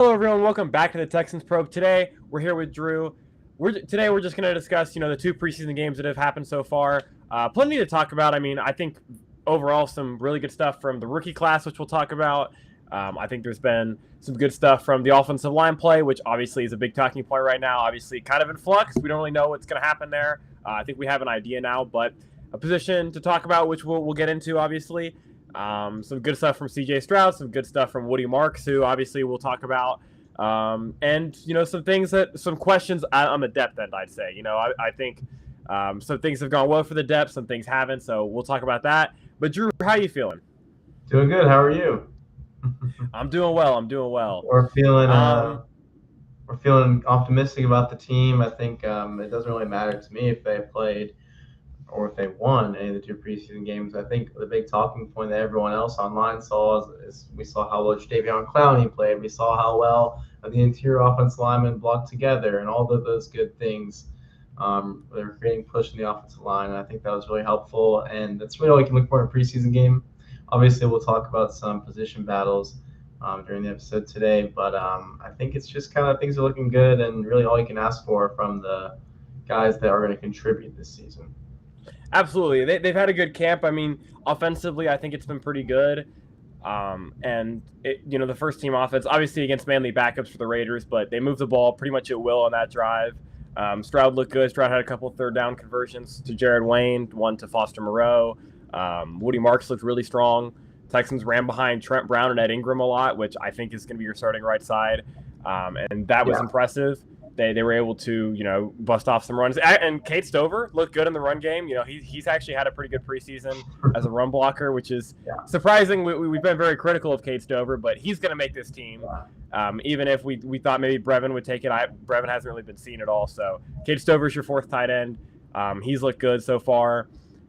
Hello, everyone. Welcome back to the Texans Probe. Today, we're here with Drew. Today we're just going to discuss, the two preseason games that have happened so far. Plenty to talk about. I mean, I think overall some really good stuff from the rookie class, which we'll talk about. I think there's been some good stuff from the offensive line play, which obviously is a big talking point right now. Obviously, kind of in flux. We don't really know what's going to happen there. I think we have an idea now, but a position to talk about, which we'll get into, obviously. Some good stuff from CJ Stroud, some good stuff from Woody Marks, who obviously we'll talk about. And some questions on the depth end, I'd say. I think some things have gone well for the depth, some things haven't, so we'll talk about that. But Drew, how are you feeling? Doing good. How are you? I'm doing well. We're feeling optimistic about the team. I think it doesn't really matter to me if they played or if they won any of the two preseason games. I think the big talking point that everyone else online saw is we saw how well Jadeveon Clowney played. We saw how well the interior offensive linemen blocked together and all of those good things. They were creating push in the offensive line, and I think that was really helpful. And that's really all you can look for in a preseason game. Obviously, we'll talk about some position battles during the episode today, but I think it's just kind of things are looking good, and really all you can ask for from the guys that are going to contribute this season. Absolutely. They've had a good camp. I mean, offensively, I think it's been pretty good. The first team offense, obviously against mainly backups for the Raiders, but they moved the ball pretty much at will on that drive. Stroud looked good. Stroud had a couple third down conversions to Jared Wayne, one to Foster Moreau. Woody Marks looked really strong. Texans ran behind Trent Brown and Ed Ingram a lot, which I think is going to be your starting right side. And that was impressive. They were able to, bust off some runs. And Kate Stover looked good in the run game. He's actually had a pretty good preseason as a run blocker, which is surprising. We've been very critical of Kate Stover, but he's going to make this team. Even if we thought maybe Brevin would take it, Brevin hasn't really been seen at all. So Kate Stover's your fourth tight end. He's looked good so far.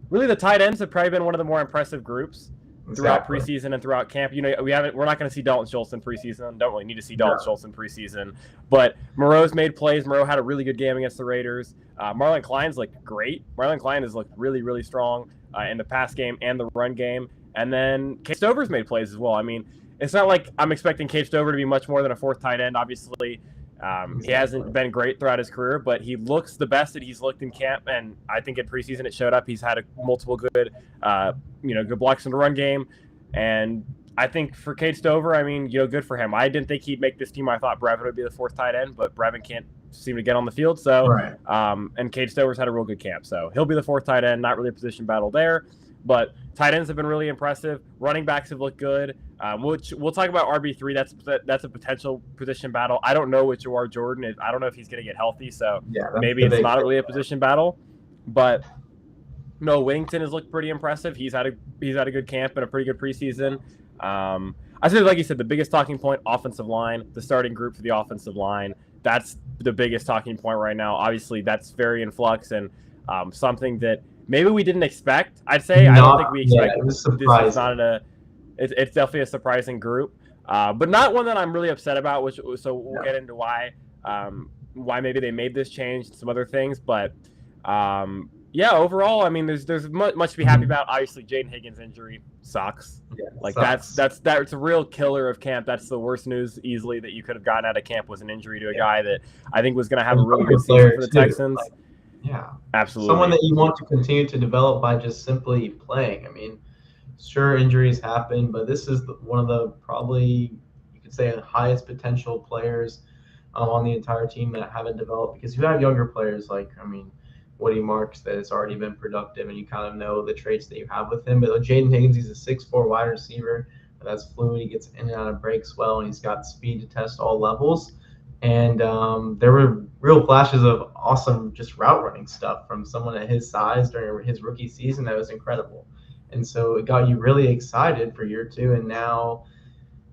Really, the tight ends have probably been one of the more impressive groups throughout preseason and throughout camp. We're not going to see Dalton Schultz in preseason. Don't really need to see Dalton Schultz in preseason. But Moreau's made plays. Moreau had a really good game against the Raiders. Marlon Klein's looked great. Marlon Klein has looked really, really strong in the pass game and the run game. And then Kate Stover's made plays as well. I mean, it's not like I'm expecting Kate Stover to be much more than a fourth tight end, obviously. He hasn't been great throughout his career, but he looks the best that he's looked in camp, and I think in preseason it showed up. He's had multiple good, good blocks in the run game, and I think for Kate Stover, I mean, good for him. I didn't think he'd make this team. I thought Brevin would be the fourth tight end, but Brevin can't seem to get on the field. So, and Kate Stover's had a real good camp, so he'll be the fourth tight end. Not really a position battle there, but tight ends have been really impressive. Running backs have looked good. Which we'll talk about RB3. That's a potential position battle. I don't know what Jawar Jordan is. I don't know if he's going to get healthy, so maybe it's not really a position battle. But no, Whittington has looked pretty impressive. He's had a good camp and a pretty good preseason. I said, like you said, the biggest talking point, offensive line, the starting group for the offensive line. That's the biggest talking point right now. Obviously, that's very in flux and something that maybe we didn't expect. I'd say I don't think we expected. This is not It's definitely a surprising group, but not one that I'm really upset about. So we'll get into why maybe they made this change and some other things. But overall, I mean, there's much to be happy about. Obviously, Jayden Higgins' injury sucks. That's a real killer of camp. That's the worst news easily that you could have gotten out of camp was an injury to a guy that I think was going to have a really good season for the Texans. Absolutely. Someone that you want to continue to develop by just simply playing. I mean. Sure, injuries happen, but this is one of the probably, you could say, the highest potential players on the entire team that haven't developed because you have younger players like, Woody Marks that has already been productive and you kind of know the traits that you have with him. But Jayden Higgins, he's a 6'4" wide receiver. That's fluid. He gets in and out of breaks well, and he's got speed to test all levels. And there were real flashes of awesome just route running stuff from someone at his size during his rookie season that was incredible. And so it got you really excited for year two. And now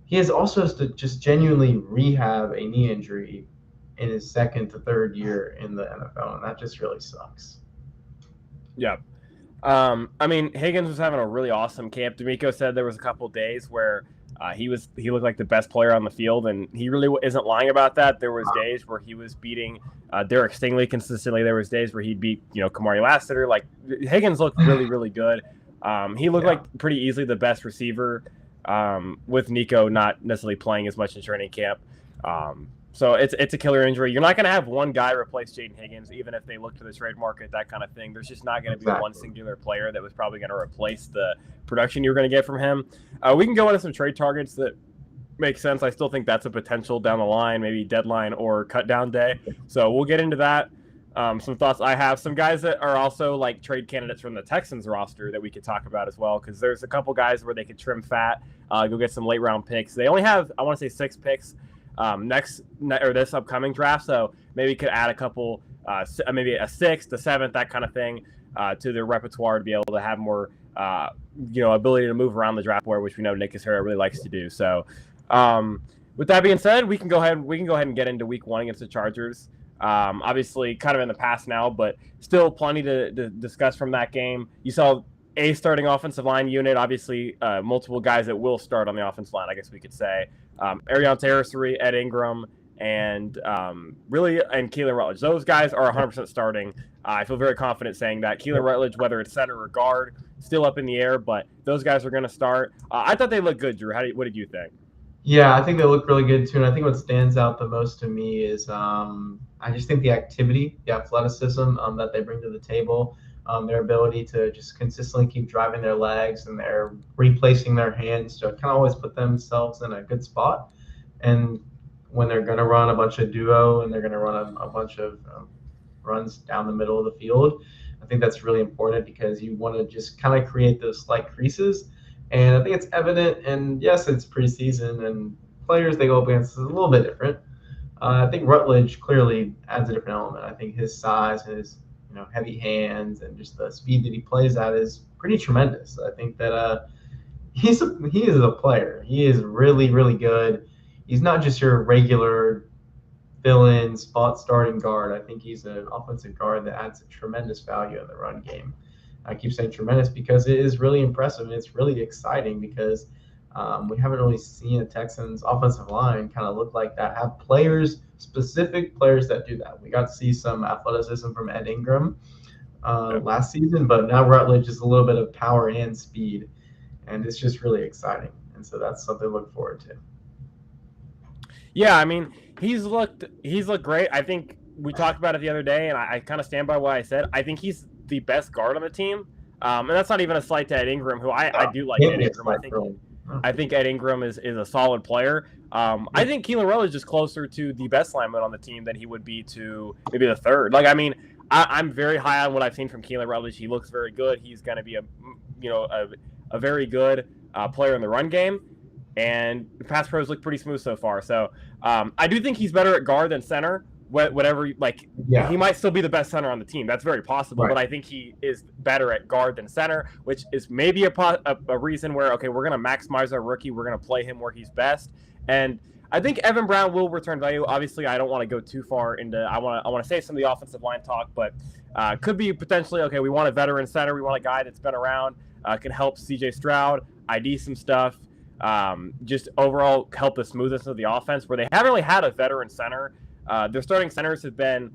he has also to just genuinely rehab a knee injury in his second to third year in the NFL. And that just really sucks. Yeah. Higgins was having a really awesome camp. D'Amico said there was a couple of days where he looked like the best player on the field, and he really isn't lying about that. There was days where he was beating Derek Stingley consistently. There was days where he'd beat, Kamari Lassiter. Like, Higgins looked really, really good. He looked like pretty easily the best receiver with Nico not necessarily playing as much in training camp. So it's a killer injury. You're not going to have one guy replace Jayden Higgins, even if they look to the trade market, that kind of thing. There's just not going to be one singular player that was probably going to replace the production you're going to get from him. We can go into some trade targets that make sense. I still think that's a potential down the line, maybe deadline or cut down day. So we'll get into that. Some thoughts I have. Some guys that are also like trade candidates from the Texans roster that we could talk about as well, because there's a couple guys where they could trim fat, go get some late round picks. They only have, I want to say, 6 picks this upcoming draft, so maybe could add a couple, maybe a 6th, a 7th, that kind of thing, to their repertoire to be able to have more, ability to move around the draft board, which we know Nick Caserio really likes to do. So, with that being said, we can go ahead and get into Week 1 against the Chargers. Obviously, kind of in the past now, but still plenty to discuss from that game. You saw a starting offensive line unit, obviously multiple guys that will start on the offensive line, I guess we could say. Arion Territory, Ed Ingram, and Keelan Rutledge. Those guys are 100% starting. I feel very confident saying that. Keelan Rutledge, whether it's center or guard, still up in the air, but those guys are going to start. I thought they looked good, Drew. What did you think? Yeah, I think they look really good too. And I think what stands out the most to me is I just think the activity, the athleticism that they bring to the table, their ability to just consistently keep driving their legs, and they're replacing their hands to kind of always put themselves in a good spot. And when they're going to run a bunch of duo and they're going to run a bunch of runs down the middle of the field, I think that's really important because you want to just kind of create those slight creases. And I think it's evident, and yes, it's preseason, and players they go up against is a little bit different. I think Rutledge clearly adds a different element. I think his size, his heavy hands, and just the speed that he plays at is pretty tremendous. I think that he is a player. He is really, really good. He's not just your regular fill-in spot starting guard. I think he's an offensive guard that adds a tremendous value in the run game. I keep saying tremendous because it is really impressive, and it's really exciting because we haven't really seen a Texans offensive line kind of look like that, have specific players that do that. We got to see some athleticism from Ed Ingram last season, but now Rutledge is a little bit of power and speed, and it's just really exciting. And so that's something to look forward to. Yeah, I mean, he's looked great. I think we talked about it the other day, and I kind of stand by what I said. I think he's the best guard on the team, and that's not even a slight to Ed Ingram, who I do like Ed Ingram. I think Ed Ingram is a solid player. I think Keelan Rutledge is closer to the best lineman on the team than he would be to maybe the third. Like, I mean, I'm very high on what I've seen from Keelan Rutledge. He looks very good. He's going to be a very good player in the run game, and the pass pros look pretty smooth so far. So I do think he's better at guard than center. He might still be the best center on the team. That's very possible, right. But I think he is better at guard than center, which is maybe a reason where, okay, we're going to maximize our rookie. We're going to play him where he's best. And I think Evan Brown will return value. Obviously, I don't want to go too far into, I want to save some of the offensive line talk, but could be potentially, okay, we want a veteran center. We want a guy that's been around, can help CJ Stroud, ID some stuff, just overall help the smoothness of the offense, where they haven't really had a veteran center. Their starting centers have been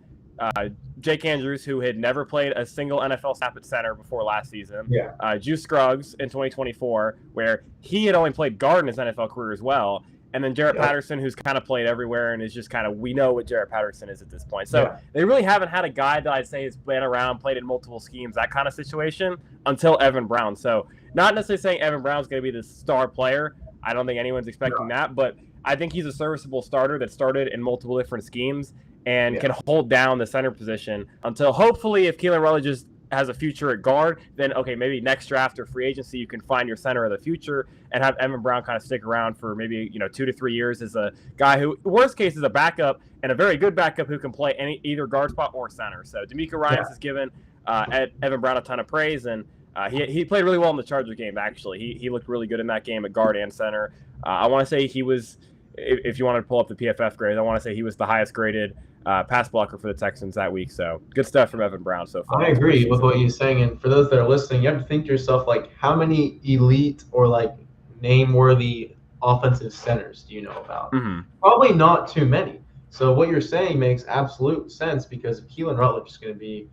Jake Andrews, who had never played a single NFL snap at center before last season. Yeah. Juice Scruggs in 2024, where he had only played guard in his NFL career as well. And then Jarrett Patterson, who's kind of played everywhere and is just kind of, we know what Jarrett Patterson is at this point. So they really haven't had a guy that I'd say has been around, played in multiple schemes, that kind of situation, until Evan Brown. So not necessarily saying Evan Brown's going to be the star player. I don't think anyone's expecting that, but I think he's a serviceable starter that started in multiple different schemes and can hold down the center position until hopefully if Keelan Rutledge has a future at guard, then okay, maybe next draft or free agency you can find your center of the future and have Evan Brown kind of stick around for maybe 2 to 3 years as a guy who, worst case, is a backup and a very good backup who can play either guard spot or center. So D'Amico Ryans has given Evan Brown a ton of praise, and he played really well in the Charger game. Actually, he looked really good in that game at guard and center. I want to say he was, if you want to pull up the PFF grades, I want to say he was the highest graded pass blocker for the Texans that week. So good stuff from Evan Brown so far. I agree with what you're saying. And for those that are listening, you have to think to yourself, like, how many elite or like name-worthy offensive centers do you know about? Mm-hmm. Probably not too many. So what you're saying makes absolute sense, because if Keelan Rutledge is going to be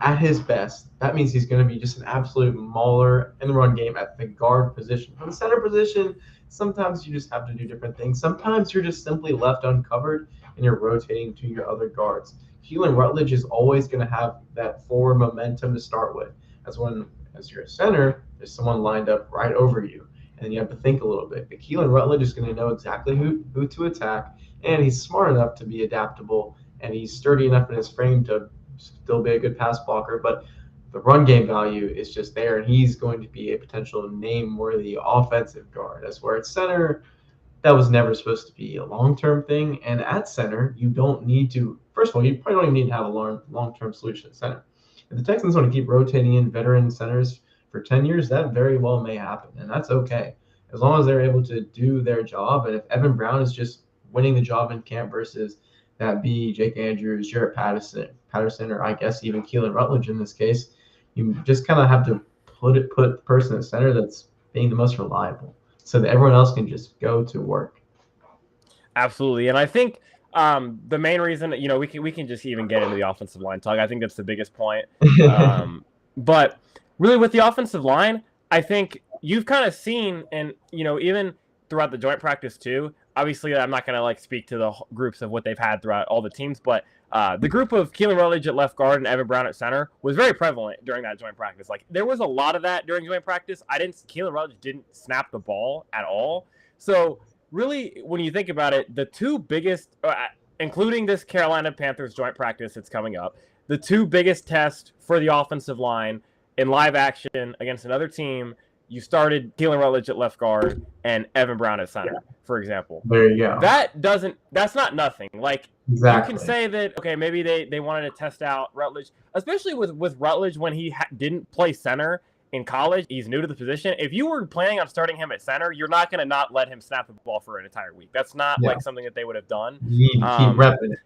at his best, that means he's going to be just an absolute mauler in the run game at the guard position. On the center position, Sometimes you just have to do different things. Sometimes you're just simply left uncovered and you're rotating to your other guards. Keelan Rutledge is always going to have that forward momentum to start with. As you're a center, there's someone lined up right over you, and you have to think a little bit. But Keelan Rutledge is going to know exactly who to attack, and he's smart enough to be adaptable, and he's sturdy enough in his frame to still be a good pass blocker. But the run game value is just there, and he's going to be a potential name-worthy offensive guard. As where at center, that was never supposed to be a long-term thing. And at center, you don't need to. First of all, you probably don't even need to have a long-term solution at center. If the Texans want to keep rotating in veteran centers for 10 years, that very well may happen, and that's okay. As long as they're able to do their job, and if Evan Brown is just winning the job in camp versus that be Jake Andrews, Jarrett Patterson, or I guess even Keelan Rutledge in this case, you just kind of have to put the person at center that's being the most reliable so that everyone else can just go to work. Absolutely. And I think the main reason, we can just even get into the offensive line talk. I think that's the biggest point. But really with the offensive line, I think you've kind of seen, and, even throughout the joint practice too, obviously I'm not going to speak to the groups of what they've had throughout all the teams, but the group of Keelan Rutledge at left guard and Evan Brown at center was very prevalent during that joint practice. There was a lot of that during joint practice. Keelan Rutledge didn't snap the ball at all. So really, when you think about it, the two biggest, including this Carolina Panthers joint practice that's coming up, the two biggest tests for the offensive line in live action against another team, you started Keelan Rutledge at left guard and Evan Brown at center, for example. There you go. That's not nothing. Exactly. You can say that, okay, maybe they wanted to test out Rutledge, especially with Rutledge when he didn't play center in college. He's new to the position. If you were planning on starting him at center, you're not going to not let him snap the ball for an entire week. That's not something that they would have done. You need to keep repping it.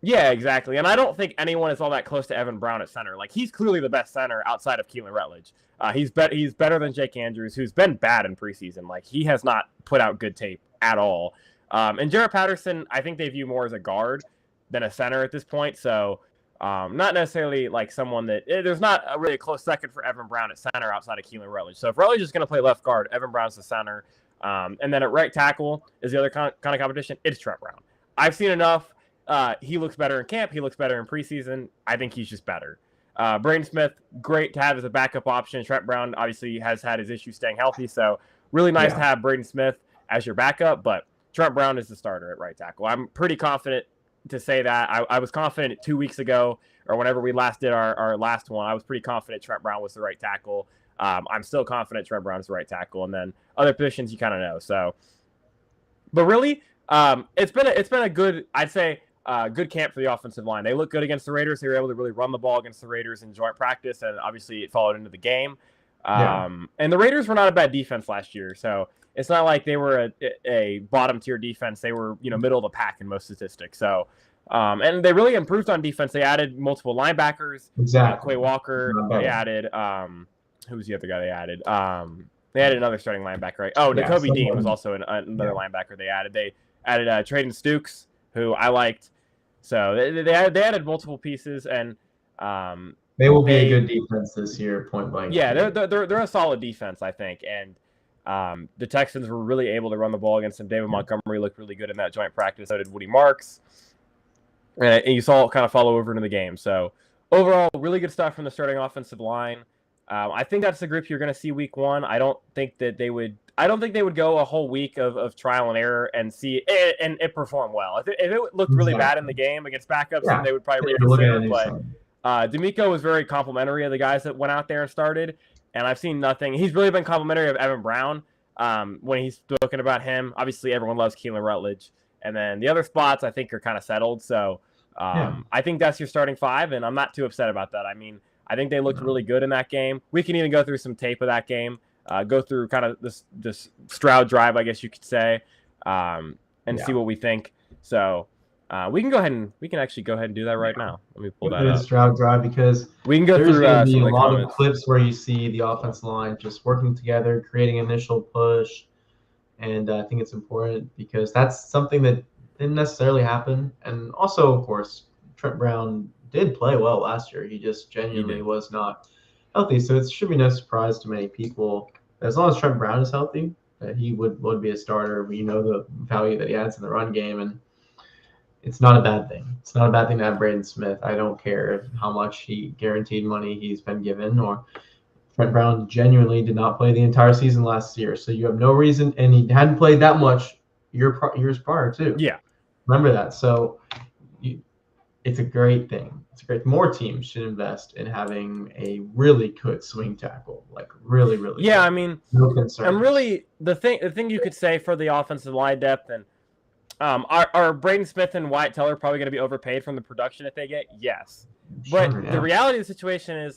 Yeah, exactly. And I don't think anyone is all that close to Evan Brown at center. He's clearly the best center outside of Keelan Rutledge. He's better than Jake Andrews, who's been bad in preseason. He has not put out good tape at all. And Jarrett Patterson, I think they view more as a guard than a center at this point. So not necessarily someone that there's not really a close second for Evan Brown at center outside of Keelan Rutledge. So if Rutledge is going to play left guard, Evan Brown's the center. And then at right tackle is the other kind of competition. It's Trent Brown. I've seen enough. He looks better in camp. He looks better in preseason. I think he's just better. Braden Smith, great to have as a backup option. Trent Brown obviously has had his issues staying healthy, so really nice to have Braden Smith as your backup, but Trent Brown is the starter at right tackle. I'm pretty confident to say that. I was confident 2 weeks ago, or whenever we last did our last one, I was pretty confident Trent Brown was the right tackle. I'm still confident Trent Brown is the right tackle, and then other positions you kind of know. So, but really, it's been a good, I'd say, good camp for the offensive line. They look good against the Raiders. They were able to really run the ball against the Raiders in joint practice, and obviously it followed into the game. And the Raiders were not a bad defense last year, so it's not like they were a bottom-tier defense. They were, middle of the pack in most statistics. So, and they really improved on defense. They added multiple linebackers. Exactly. Quay Walker. They added who was the other guy they added? They added another starting linebacker, right? Oh, Nakobe Dean was also another linebacker they added. They added Traden Stukes, who I liked. So they added multiple pieces, and they will be a good defense this year, point blank. Yeah, they're a solid defense, I think. And the Texans were really able to run the ball against them. David Montgomery looked really good in that joint practice. So did Woody Marks. And you saw it kind of follow over into the game. So overall, really good stuff from the starting offensive line. I think that's the group you're going to see week one. I don't think they would go a whole week of trial and error and see it, and it perform well. If it looked really bad in the game against backups, then they would probably reconsider. But D'Amico was very complimentary of the guys that went out there and started, and I've seen nothing. He's really been complimentary of Evan Brown when he's spoken about him. Obviously, everyone loves Keelan Rutledge, and then the other spots I think are kind of settled. So I think that's your starting five, and I'm not too upset about that. I mean, I think they looked really good in that game. We can even go through some tape of that game. Go through kind of this Stroud drive, I guess you could say, and see what we think. So we can actually go ahead and do that right now. Let me pull that up. Stroud drive, because we can go through a some lot of clips where you see the offensive line just working together, creating initial push, and I think it's important because that's something that didn't necessarily happen. And also, of course, Trent Brown did play well last year. He just genuinely was not healthy, so it should be no surprise to many people. As long as Trent Brown is healthy, that he would be a starter. We know the value that he adds in the run game, and it's not a bad thing. It's not a bad thing to have Braden Smith. I don't care how much guaranteed money he's been given, or Trent Brown genuinely did not play the entire season last year. So you have no reason, and he hadn't played that much years prior too. Yeah. Remember that. So it's a great thing. It's great. More teams should invest in having a really good swing tackle, like really, really. Yeah, good. I mean, no concern. And really, the thing you could say for the offensive line depth, and are Braden Smith and Wyatt Teller probably going to be overpaid from the production that they get? Yes, but the reality of the situation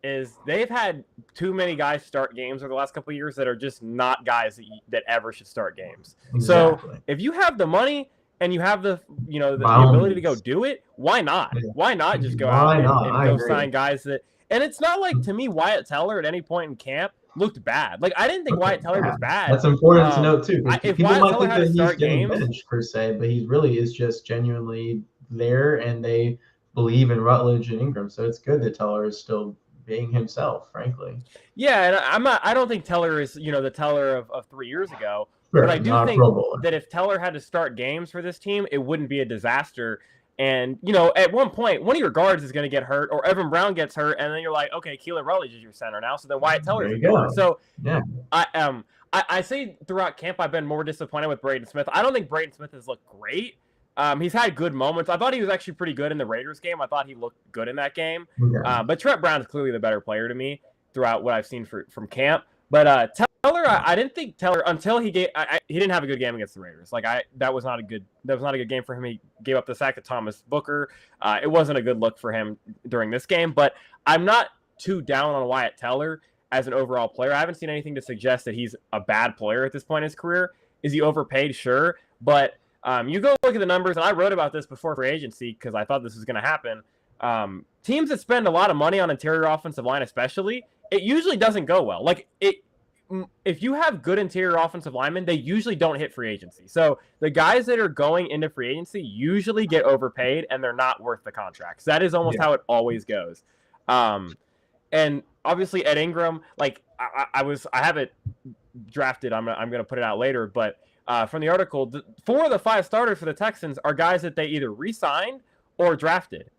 is they've had too many guys start games over the last couple of years that are just not guys that ever should start games. Exactly. So if you have the money and you have the ability to go do it, why not? Yeah. Why not just go out and go agree. sign guys that? And it's not like, to me, Wyatt Teller at any point in camp looked bad. Like, I didn't think Wyatt Teller was bad. That's important to note too. If People Wyatt might Teller think had that to he's start getting games, benched per se, but he really is just genuinely there, and they believe in Rutledge and Ingram. So it's good that Teller is still being himself, frankly. Yeah, and I don't think Teller is the Teller of 3 years ago. Sure, but I do think that if Teller had to start games for this team, it wouldn't be a disaster. And, at one point, one of your guards is going to get hurt, or Evan Brown gets hurt, and then you're like, okay, Keelan Rutledge is your center now, so then Wyatt Teller's your guard. So yeah. I say throughout camp I've been more disappointed with Braden Smith. I don't think Braden Smith has looked great. He's had good moments. I thought he was actually pretty good in the Raiders game. I thought he looked good in that game. Yeah. But Trent Brown is clearly the better player to me throughout what I've seen from camp. But Teller, I didn't think Teller until he didn't have a good game against the Raiders. That was not a good game for him. He gave up the sack to Thomas Booker. It wasn't a good look for him during this game. But I'm not too down on Wyatt Teller as an overall player. I haven't seen anything to suggest that he's a bad player at this point in his career. Is he overpaid? Sure, but you go look at the numbers, and I wrote about this before free agency because I thought this was going to happen. Teams that spend a lot of money on interior offensive line, especially, it usually doesn't go well. If you have good interior offensive linemen, they usually don't hit free agency. So the guys that are going into free agency usually get overpaid, and they're not worth the contracts. That is almost how it always goes. And obviously Ed Ingram, I have it drafted. I'm gonna put it out later, but from the article, 4 of the 5 starters for the Texans are guys that they either re-signed or drafted.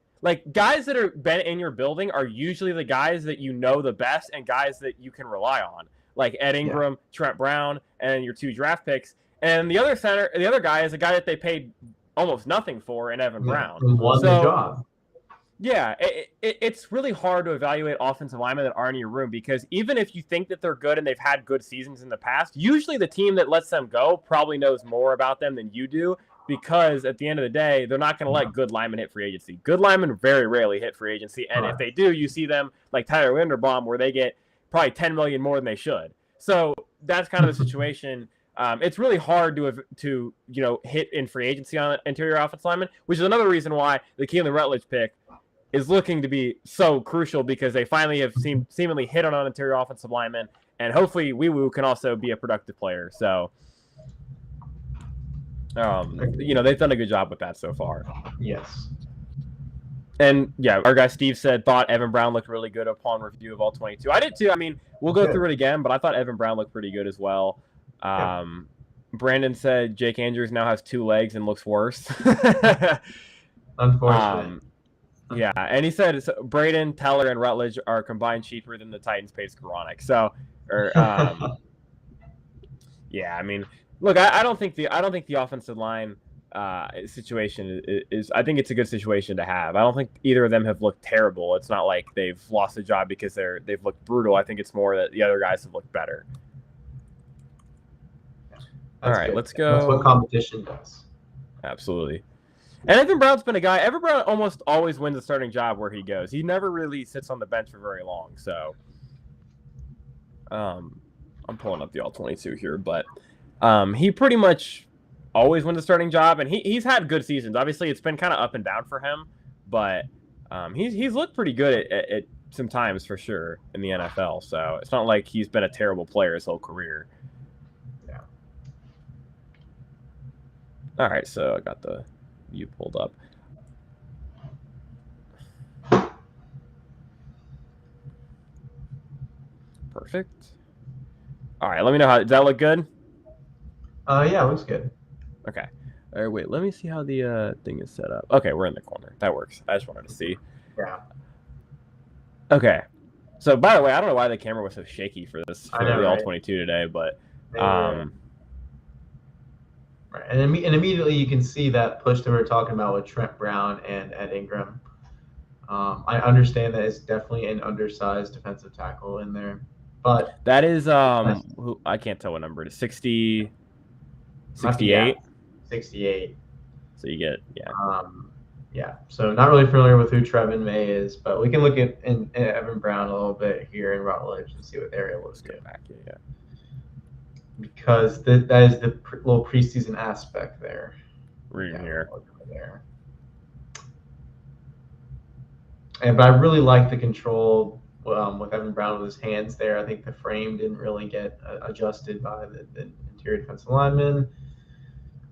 Guys that are been in your building are usually the guys that you know the best and guys that you can rely on, like Ed Ingram, Trent Brown, and your 2 draft picks. And the other guy is a guy that they paid almost nothing for in Evan Brown. Won the job. Yeah, it's really hard to evaluate offensive linemen that aren't in your room, because even if you think that they're good and they've had good seasons in the past, usually the team that lets them go probably knows more about them than you do, because at the end of the day, they're not going to let good linemen hit free agency. Good linemen very rarely hit free agency, and if they do, you see them like Tyler Linderbaum, where they get probably $10 million more than they should. So that's kind of the situation. It's really hard to hit in free agency on interior offensive linemen, which is another reason why the Keelan Rutledge pick is looking to be so crucial, because they finally have seemingly hit on an interior offensive lineman, and hopefully Wee-Woo can also be a productive player. So, they've done a good job with that so far. Yes. And yeah, our guy Steve thought Evan Brown looked really good upon review of all 22. I did too. I mean, we'll go through it again, but I thought Evan Brown looked pretty good as well. Brandon said Jake Andrews now has 2 legs and looks worse. Unfortunately. Yeah, and he said Braden, Teller, and Rutledge are combined cheaper than the Titans paid Skoranek. So, yeah, I mean, look, I don't think the offensive line situation is. I think it's a good situation to have. I don't think either of them have looked terrible. It's not like they've lost a job because they've looked brutal. I think it's more that the other guys have looked better. All right, good. Let's go. That's what competition does. Absolutely. And Evan Brown's been a guy. Evan Brown almost always wins a starting job where he goes. He never really sits on the bench for very long. So, I'm pulling up the all-22 here, but he pretty much always wins a starting job, and he's had good seasons. Obviously, it's been kind of up and down for him, but he's looked pretty good at some times for sure in the NFL. So it's not like he's been a terrible player his whole career. Yeah. All right, so I got the view pulled up. Perfect. All right, let me know does that look good? Yeah, it looks good. Okay. All right, wait. Let me see how the thing is set up. Okay, we're in the corner. That works. I just wanted to see. Yeah. Okay. So, by the way, I don't know why the camera was so shaky for this I know, the right? All-22 today, but They were right, and immediately you can see that push that we were talking about with Trent Brown and Ed Ingram. I understand that it's definitely an undersized defensive tackle in there, but that is who I can't tell what number it is. 60, might be, yeah, 68. 68. So you get Yeah. So not really familiar with who Trevin May is, but we can look at Evan Brown a little bit here in Rutledge and see what they're able to do. Back, yeah. Because that is the little preseason aspect there. Reading here. There. But I really like the control with Evan Brown with his hands there. I think the frame didn't really get adjusted by the interior defensive lineman.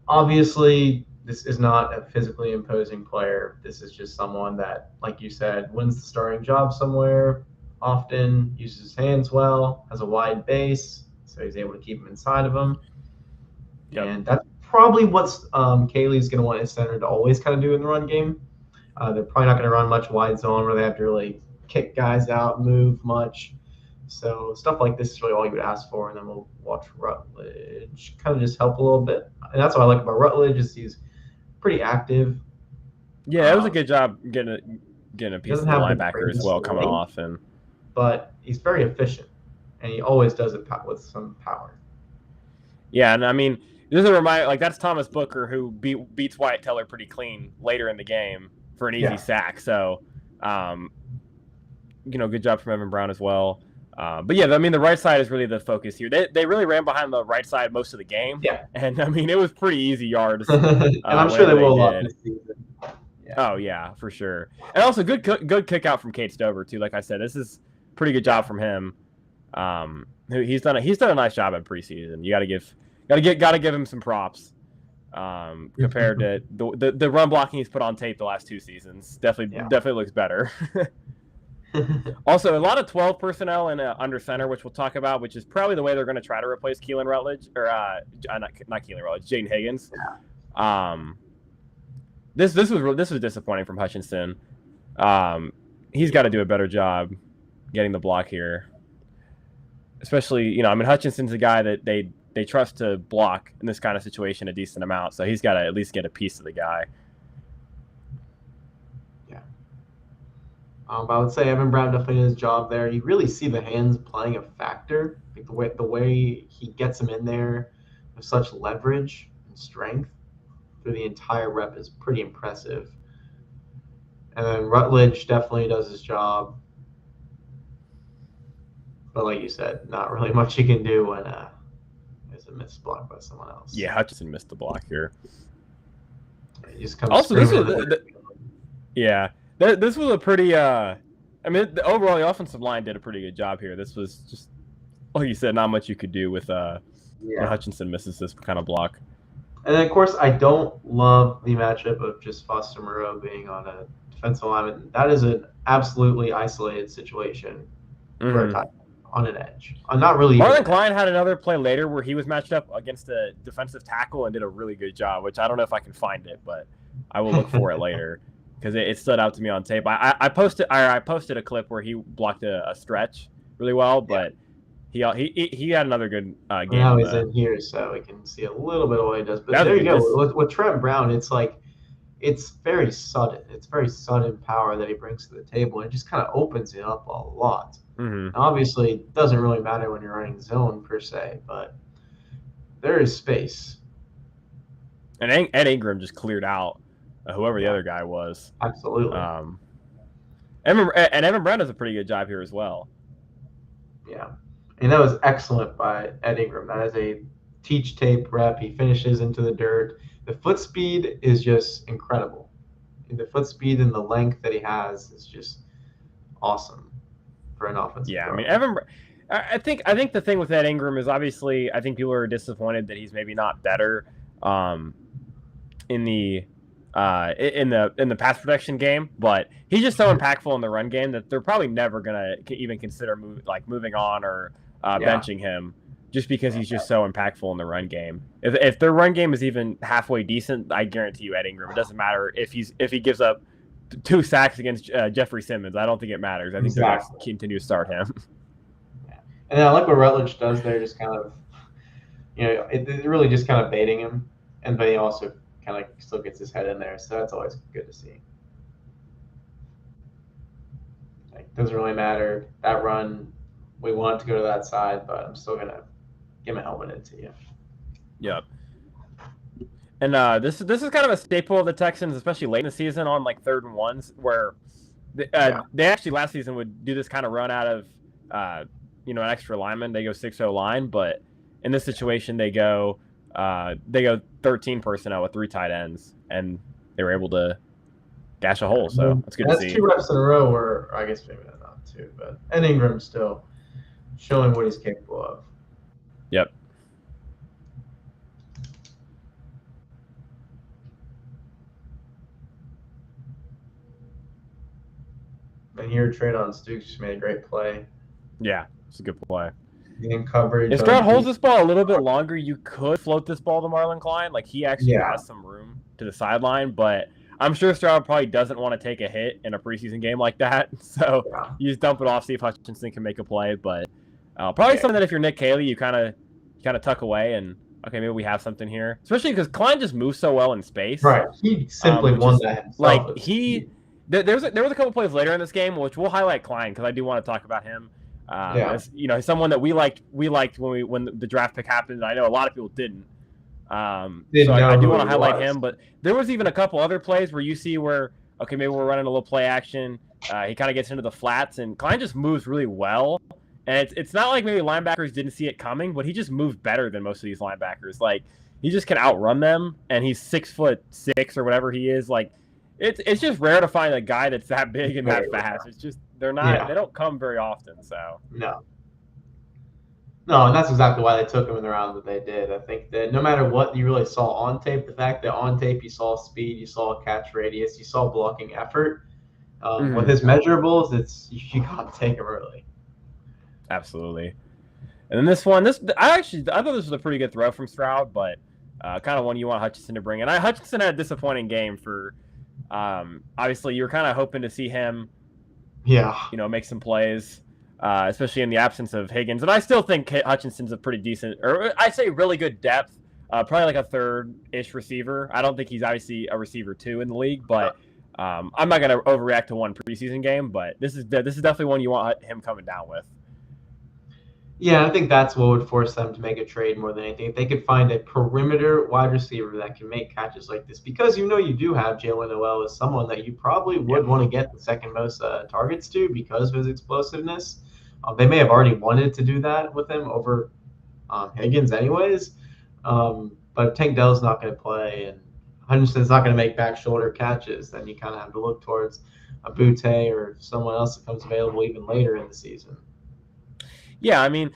Obviously, this is not a physically imposing player. This is just someone that, like you said, wins the starting job somewhere, often uses his hands well, has a wide base, so he's able to keep him inside of him. Yep. And that's probably what Kaylee's going to want his center to always kind of do in the run game. They're probably not going to run much wide zone where they have to really kick guys out, move much. So stuff like this is really all you would ask for, and then we'll watch Rutledge kind of just help a little bit. And that's what I like about Rutledge is he's pretty active. Yeah, it was a good job getting a piece of the linebacker as well coming off, but he's very efficient, and he always does it with some power. Yeah, and I mean, this is a reminder, like that's Thomas Booker who beats Wyatt Teller pretty clean later in the game for an easy sack. So, good job from Evan Brown as well. But yeah, I mean, the right side is really the focus here. They really ran behind the right side most of the game. Yeah. And I mean, it was pretty easy yards. And I'm sure they will love this season. Yeah. Oh yeah, for sure. And also good kick out from Cade Stover too. Like I said, this is pretty good job from him. He's done a nice job at preseason. You gotta give him some props. Compared to the run blocking he's put on tape the last 2 seasons. Definitely looks better. Also, a lot of 12 personnel and under center, which we'll talk about, which is probably the way they're going to try to replace Keelan Rutledge, or not Keelan Rutledge, Jayden Higgins. Yeah. This was disappointing from Hutchinson. He's got to do a better job getting the block here, especially Hutchinson's a guy that they trust to block in this kind of situation a decent amount, so he's got to at least get a piece of the guy. But I would say Evan Brown definitely did his job there. You really see the hands playing a factor. Like the way he gets them in there with such leverage and strength through the entire rep is pretty impressive. And then Rutledge definitely does his job. But like you said, not really much you can do when there's a missed block by someone else. Yeah, Hutchinson missed the block here. Also, this was a pretty overall the offensive line did a pretty good job here. This was just, like you said, not much you could do with when Hutchinson misses this kind of block. And then, of course, I don't love the matchup of just Foster Moreau being on a defensive lineman. That is an absolutely isolated situation for a tight on an edge. Not really. Marlon Klein had another play later where he was matched up against a defensive tackle and did a really good job, which I don't know if I can find it, but I will look for it later. Because it stood out to me on tape. I posted a clip where he blocked a stretch really well, but he had another good game. Now he's in here, so we can see a little bit of what he does. But there you go. With Trent Brown, it's very sudden. It's very sudden power that he brings to the table, and it just kind of opens it up a lot. Mm-hmm. Obviously, it doesn't really matter when you're running zone per se, but there is space. And Ed Ingram just cleared out whoever the other guy was. Absolutely. Evan Brown does a pretty good job here as well. Yeah. And that was excellent by Ed Ingram. That is a teach tape rep. He finishes into the dirt. The foot speed is just incredible. The foot speed and the length that he has is just awesome for an offensive Yeah, throw. I mean, I think the thing with Ed Ingram is obviously I think people are disappointed that he's maybe not better in the pass protection game, but he's just so impactful in the run game that they're probably never gonna even consider moving on or benching him. just because he's just so impactful in the run game. If their run game is even halfway decent, I guarantee you Ed Ingram. It doesn't matter if he gives up 2 sacks against Jeffrey Simmons. I don't think it matters. I think they're going to continue to start him. Yeah. And I like what Rutledge does there, just kind of, it really just kind of baiting him, but he also kind of still gets his head in there, so that's always good to see. Like, doesn't really matter. That run, we want it to go to that side, but I'm still going to get my helmet into you. Yep. And this is kind of a staple of the Texans, especially late in the season on like 3rd and 1s, where they actually last season would do this kind of run out of an extra lineman. They go 6-0 line, but in this situation they go 13 personnel with 3 tight ends, and they were able to dash a hole. So that's good to see. That's 2 reps in a row, or I guess maybe not 2, but Ed Ingram still showing what he's capable of. Yep. And here, Traydon Stukes just made a great play. Yeah, it's a good play. In coverage. If Stroud holds this ball a little bit longer, you could float this ball to Marlon Klein. Like, he actually has some room to the sideline, but I'm sure Stroud probably doesn't want to take a hit in a preseason game like that. So you just dump it off, see if Hutchinson can make a play. But probably something that if you're Nick Caley, you kind of tuck away and, okay, maybe we have something here. Especially because Klein just moves so well in space. Right. He simply won that himself. Like, there was a couple plays later in this game, which we'll highlight Klein because I do want to talk about him. As, someone that we liked when the draft pick happened. I know a lot of people didn't. So I do want to highlight him. But there was even a couple other plays where you see where, okay, maybe we're running a little play action. He kind of gets into the flats, and Klein just moves really well. And it's not like maybe linebackers didn't see it coming, but he just moved better than most of these linebackers. Like, he just can outrun them, and he's 6'6" or whatever he is. Like, it's just rare to find a guy that's that big and that fast. It's just they don't come very often. So no, and that's exactly why they took him in the round that they did. I think that no matter what you really saw on tape, the fact that on tape you saw speed, you saw catch radius, you saw blocking effort. With his measurables, you got to take him early. Absolutely. And then this one, I thought this was a pretty good throw from Stroud, but kind of one you want Hutchinson to bring in. Hutchinson had a disappointing game for. Obviously, you were kind of hoping to see him, make some plays, especially in the absence of Higgins. And I still think Hutchinson's a pretty decent, or I say really good depth, probably like a 3rd-ish receiver. I don't think he's obviously a receiver 2 in the league, but I'm not going to overreact to one preseason game. But this is definitely one you want him coming down with. Yeah, I think that's what would force them to make a trade more than anything. If they could find a perimeter wide receiver that can make catches like this, because you do have Jalen Noel as someone that you probably would want to get the second most targets to because of his explosiveness. They may have already wanted to do that with him over Higgins anyways. But if Tank Dell's not going to play and Hutchinson's not going to make back shoulder catches, then you kind of have to look towards a Butte or someone else that comes available even later in the season. Yeah, I mean,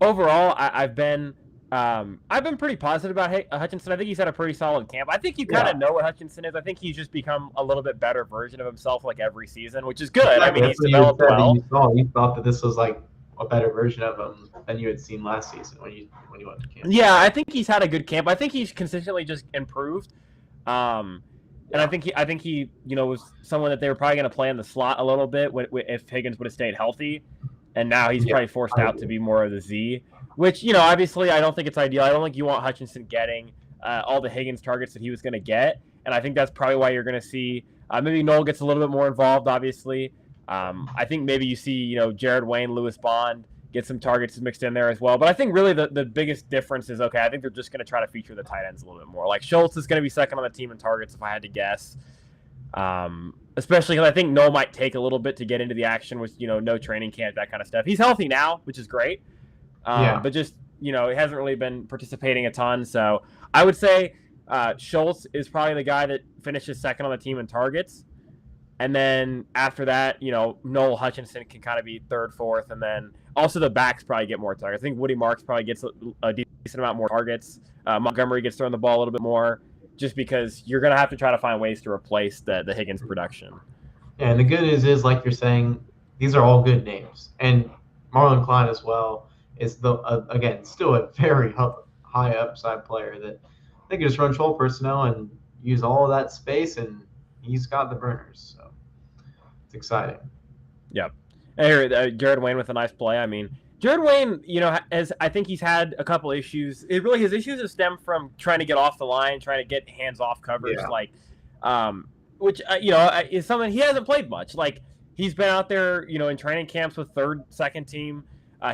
overall, I've been pretty positive about Hutchinson. I think he's had a pretty solid camp. I think you kind of know what Hutchinson is. I think he's just become a little bit better version of himself, like every season, which is good. Exactly. I mean, he's developed well. You thought that this was like a better version of him than you had seen last season when you went to camp. Yeah, I think he's had a good camp. I think he's consistently just improved. And I think he was someone that they were probably going to play in the slot a little bit if Higgins would have stayed healthy. And now he's probably forced out to be more of the Z, which, obviously I don't think it's ideal. I don't think you want Hutchinson getting all the Higgins targets that he was going to get. And I think that's probably why you're going to see maybe Noel gets a little bit more involved, obviously. I think maybe you see, Jared Wayne, Lewis Bond get some targets mixed in there as well. But I think really the biggest difference is, okay, I think they're just going to try to feature the tight ends a little bit more. Like Schultz is going to be second on the team in targets if I had to guess. Especially because I think Noel might take a little bit to get into the action with, no training camp, that kind of stuff. He's healthy now, which is great. But just, he hasn't really been participating a ton. So I would say Schultz is probably the guy that finishes second on the team in targets. And then after that, Noel Hutchinson can kind of be third, fourth. And then also the backs probably get more targets. I think Woody Marks probably gets a decent amount more targets. Montgomery gets thrown the ball a little bit more. Just because you're going to have to try to find ways to replace the Higgins production. Yeah, and the good news is, like you're saying, these are all good names. And Marlon Klein as well is again still a very high upside player that they can just run 12 personnel and use all of that space, and he's got the burners. So it's exciting. Yep. Here, Jared Wayne with a nice play. I mean, Jared Wayne, I think he's had a couple issues. His issues have stemmed from trying to get off the line, trying to get hands-off coverage, which is something he hasn't played much. Like, he's been out there, in training camps with third, second team.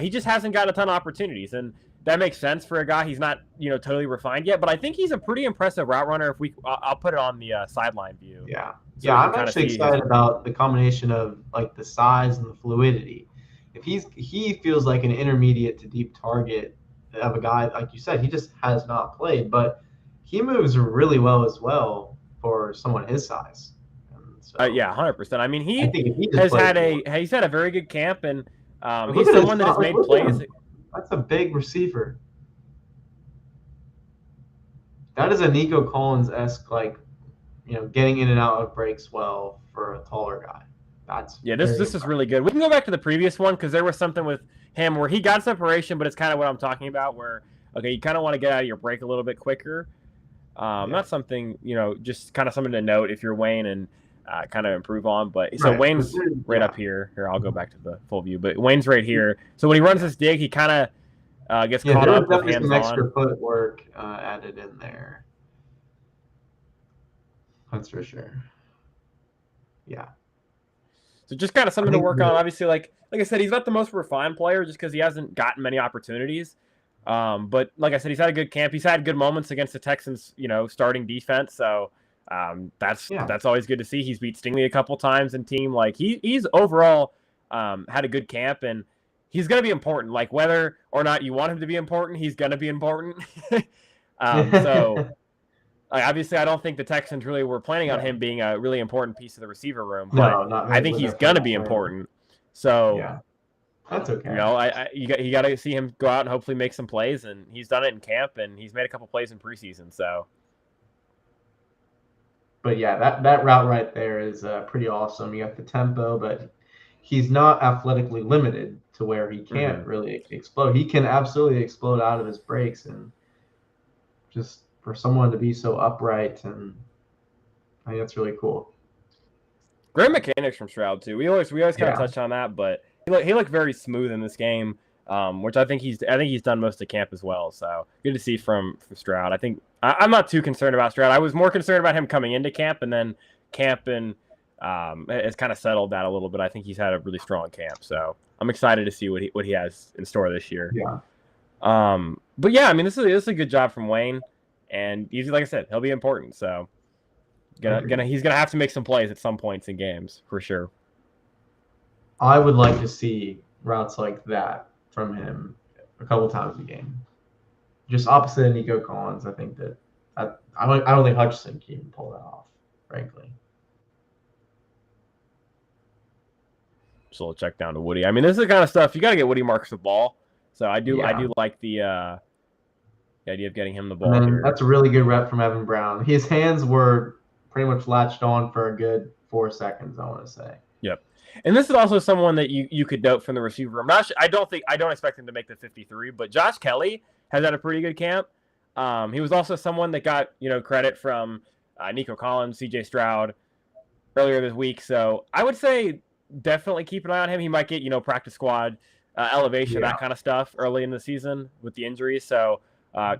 He just hasn't gotten a ton of opportunities, and that makes sense for a guy. He's not, totally refined yet, but I think he's a pretty impressive route runner. I'll put it on the sideline view. Yeah. So I'm actually excited about the combination of like the size and the fluidity. If he feels like an intermediate to deep target of a guy, like you said, he just has not played, but he moves really well as well for someone his size. So, 100%. I mean, he's had a very good camp, and he's someone that has made plays. That's a big receiver. That is a Nico Collins-esque, getting in and out of breaks well for a taller guy. This is really good. We can go back to the previous one because there was something with him where he got separation, but it's kind of what I'm talking about where, you kind of want to get out of your break a little bit quicker. Not something, just kind of something to note if you're Wayne and kind of improve on. But so Wayne's right up here. Here, I'll go back to the full view. But Wayne's right here. So when he runs this dig, he kind of gets caught up with hands on. Some extra footwork added in there. That's for sure. Yeah. So just kind of something to work on. Obviously, like I said, he's not the most refined player just because he hasn't gotten many opportunities. But like I said, he's had a good camp. He's had good moments against the Texans, starting defense. So that's always good to see. He's beat Stingley a couple times in team. Like he's overall had a good camp, and he's going to be important. Like whether or not you want him to be important, he's going to be important. Obviously, I don't think the Texans really were planning on him being a really important piece of the receiver room, but I think he's going to be important. So, that's okay. You got to see him go out and hopefully make some plays, and he's done it in camp, and he's made a couple plays in preseason. So, but that route right there is pretty awesome. You got the tempo, but he's not athletically limited to where he can't really explode. He can absolutely explode out of his breaks, and just for someone to be so upright, and I think that's really cool. Great mechanics from Stroud too. We always kind of touch on that, but he looked very smooth in this game, which I think he's done most of camp as well. So good to see from Stroud. I think I'm not too concerned about Stroud. I was more concerned about him coming into camp, and then camp has kind of settled that a little bit. I think he's had a really strong camp, so I'm excited to see what he has in store this year. Yeah. But yeah, I mean this is a good job from Wayne. And he's, like I said, he'll be important. So he's gonna have to make some plays at some points in games for sure. I would like to see routes like that from him a couple times a game. Just opposite of Nico Collins, I think that I don't think Hutchinson can even pull that off, frankly. Just a little check down to Woody. I mean, this is the kind of stuff you got to get Woody marks the ball. So I do like the idea of getting him the ball here. That's a really good rep from Evan Brown. His hands were pretty much latched on for a good 4 seconds, I want to say. Yep. And this is also someone that you could note from the receiver room. I don't expect him to make the 53, but Josh Kelly has had a pretty good camp. He was also someone that got credit from Nico Collins, CJ Stroud earlier this week. So I would say definitely keep an eye on him. He might get practice squad elevation, that kind of stuff early in the season with the injuries. So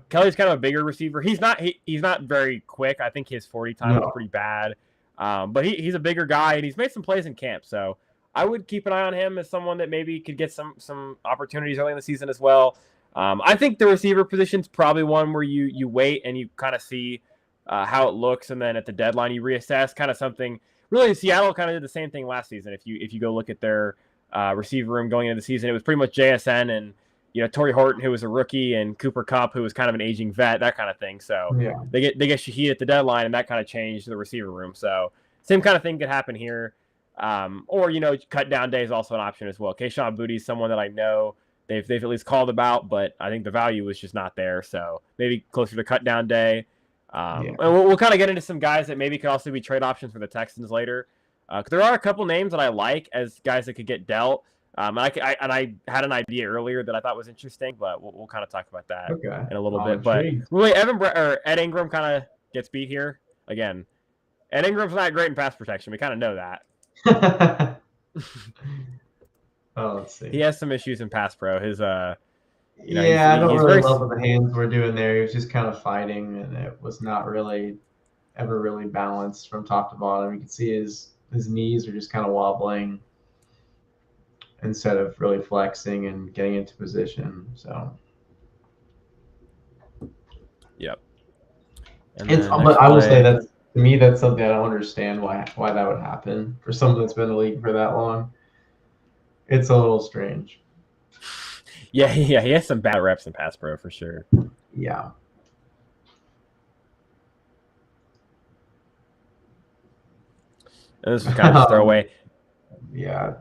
Kelly's kind of a bigger receiver. He's not very quick. I think his 40 time was pretty bad. But he's a bigger guy, and he's made some plays in camp. So I would keep an eye on him as someone that maybe could get some opportunities early in the season as well. I think the receiver position's probably one where you wait and you kind of see how it looks, and then at the deadline you reassess. Kind of something. Really, Seattle kind of did the same thing last season. If you go look at their receiver room going into the season, it was pretty much JSN and Torrey Horton, who was a rookie, and Cooper Kupp, who was kind of an aging vet, that kind of thing. So they get Shaheed at the deadline, and that kind of changed the receiver room. So same kind of thing could happen here. Or cut down day is also an option as well. Kayshon Boutte is someone that I know they've at least called about, but I think the value was just not there. So maybe closer to cut down day. And we'll kind of get into some guys that maybe could also be trade options for the Texans later. There are a couple names that I like as guys that could get dealt. And I had an idea earlier that I thought was interesting, but we'll kind of talk about that in a little bit. Intrigued. But really, Ed Ingram kind of gets beat here again. Ed Ingram's not great in pass protection. We kind of know that. Let's see. He has some issues in pass pro. His I don't really love what the hands were doing there. He was just kind of fighting, and it was not really ever really balanced from top to bottom. You can see his knees are just kind of wobbling instead of really flexing and getting into position. So, yep. But I will say that to me, that's something I don't understand why that would happen for someone that's been in the league for that long. It's a little strange. Yeah, he has some bad reps in pass pro for sure. Yeah. And this was kind of just throwaway. Yeah.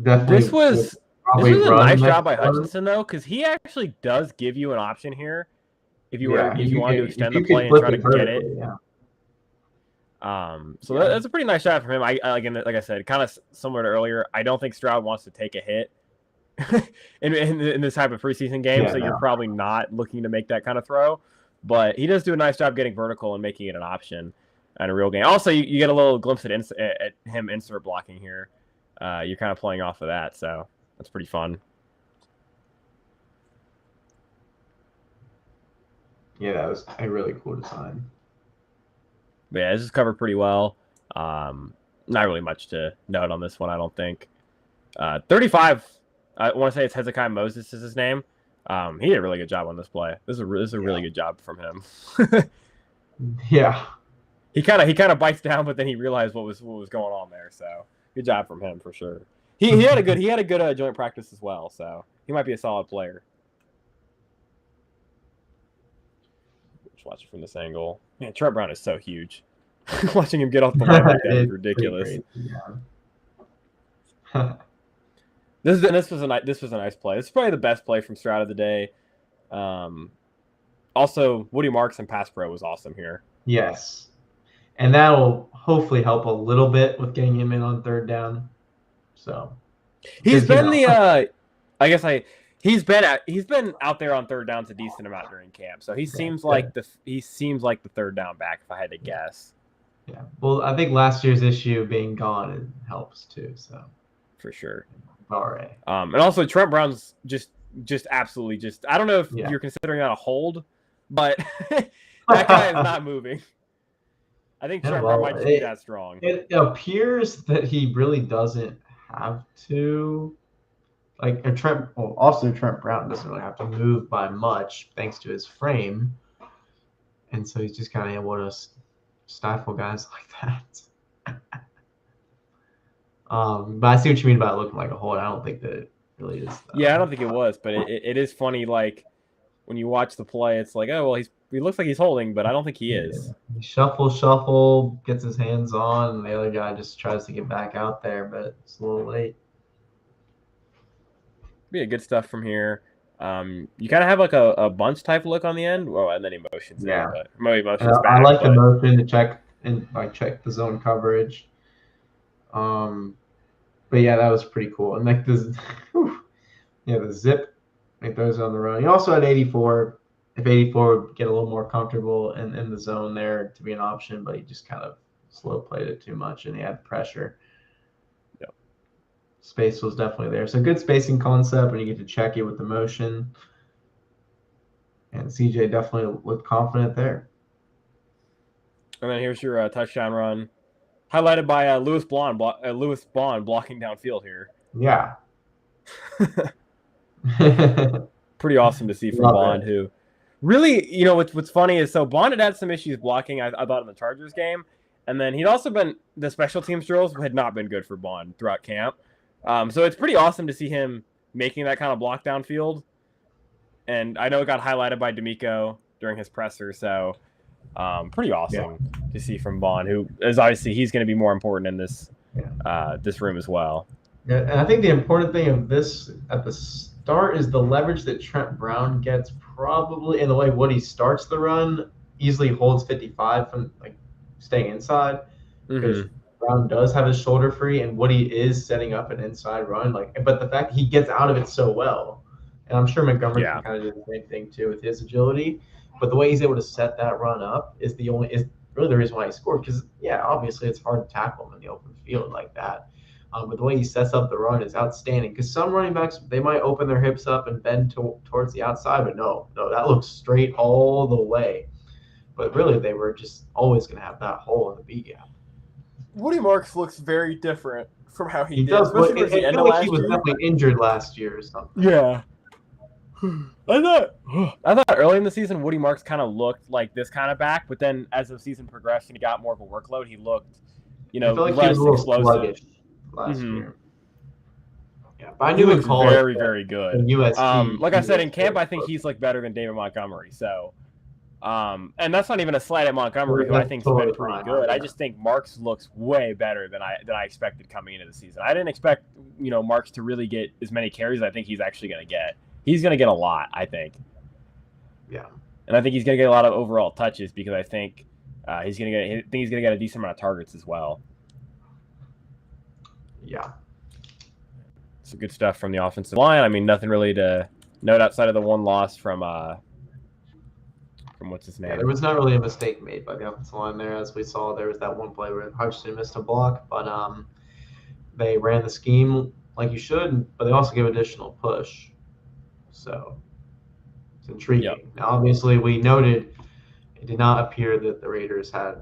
Definitely. This was a nice job by Hutchinson, though, because he actually does give you an option here if you wanted to extend the play and try to get it. Yeah. That's a pretty nice shot from him. Again, like I said, kind of similar to earlier. I don't think Stroud wants to take a hit in this type of preseason game, you're probably not looking to make that kind of throw. But he does do a nice job getting vertical and making it an option in a real game. Also, you get a little glimpse at him insert blocking here. You're kind of playing off of that, so that's pretty fun. Yeah, that was a really cool design. But yeah, this is covered pretty well. Not really much to note on this one, I don't think. 35, I want to say it's Hezekiah Moses is his name. He did a really good job on this play. This is a really good job from him. Yeah. He kind of bites down, but then he realized what was going on there. So good job from him for sure. He had a good joint practice as well. So he might be a solid player. Just watch it from this angle. Man, Trent Brown is so huge. Watching him get off the line like that is ridiculous. Yeah. This was a nice play. This is probably the best play from Stroud of the day. Also, Woody Marks and pass pro was awesome here. Yes, and that will hopefully help a little bit with getting him in on third down. So he's been he's been out there on third downs a decent amount during camp. So he seems like the third down back if I had to guess. Yeah. Well, I think last year's issue being gone it helps too. So for sure. All right. And also Trent Brown's just absolutely I don't know if you're considering that a hold, but that guy is not moving. I think Trent Brown might just be that strong. It appears that he really doesn't have to. Trent Brown doesn't really have to move by much thanks to his frame, and so he's just kind of able to stifle guys like that. But I see what you mean about it looking like a hold. I don't think that it really is. Yeah, I don't think it was, but it is funny. Like when you watch the play, it's like, oh well, he looks like he's holding, but I don't think he is. He shuffle, gets his hands on, and the other guy just tries to get back out there, but it's a little late. Yeah, good stuff from here. You kind of have like a bunch type look on the end. Well, and then emotions. Yeah, maybe emotions. I like the motion to check the zone coverage. But yeah, that was pretty cool. And like the zip, like those on the run. He also had 84. If 84 would get a little more comfortable in the zone there to be an option, but he just kind of slow played it too much and he had pressure. Yep. Space was definitely there. So good spacing concept when you get to check it with the motion. And CJ definitely looked confident there. And then here's your touchdown run. Highlighted by Lewis Bond blocking downfield here. Yeah. Pretty awesome to see from Bond, who really, what's funny is Bond had some issues blocking, I thought, in the Chargers game. And then he'd also been, the special teams drills had not been good for Bond throughout camp. So it's pretty awesome to see him making that kind of block downfield. And I know it got highlighted by D'Amico during his presser, so pretty awesome to see from Bond, who is obviously he's going to be more important in this this room as well. Yeah, and I think the important thing of this at the start is the leverage that Trent Brown gets, probably in the way Woody starts the run, easily holds 55 from staying inside. Because Brown does have his shoulder free, and Woody is setting up an inside run. But the fact he gets out of it so well, and I'm sure Montgomery can kind of do the same thing too with his agility. But the way he's able to set that run up is really the reason why he scored. Because obviously it's hard to tackle him in the open field like that. But the way he sets up the run is outstanding. Because some running backs, they might open their hips up and bend towards the outside, but no, that looks straight all the way. But really, they were just always going to have that hole in the B gap. Woody Marks looks very different from how he did. Does, especially towards the end of last year. He was definitely injured last year or something. Yeah. I thought early in the season Woody Marks kind of looked like this kind of back, but then as the season progressed and he got more of a workload, he looked, I feel like less he was a little explosive last year. Yeah, but I knew in college very, very good. USC, like I said in camp, I think he's like better than David Montgomery. So, and that's not even a slight at Montgomery, who I think's been pretty good. I just think Marks looks way better than I expected coming into the season. I didn't expect Marks to really get as many carries as I think he's actually going to get. He's going to get a lot, I think. Yeah. And I think he's going to get a lot of overall touches because I think he's going to get a decent amount of targets as well. Yeah. Some good stuff from the offensive line. I mean, nothing really to note outside of the one loss from what's his name. Yeah, there was not really a mistake made by the offensive line there. As we saw, there was that one play where Hutchinson missed a block, but they ran the scheme like you should, but they also gave additional push. So it's intriguing. Yep. Now, obviously, we noted it did not appear that the Raiders had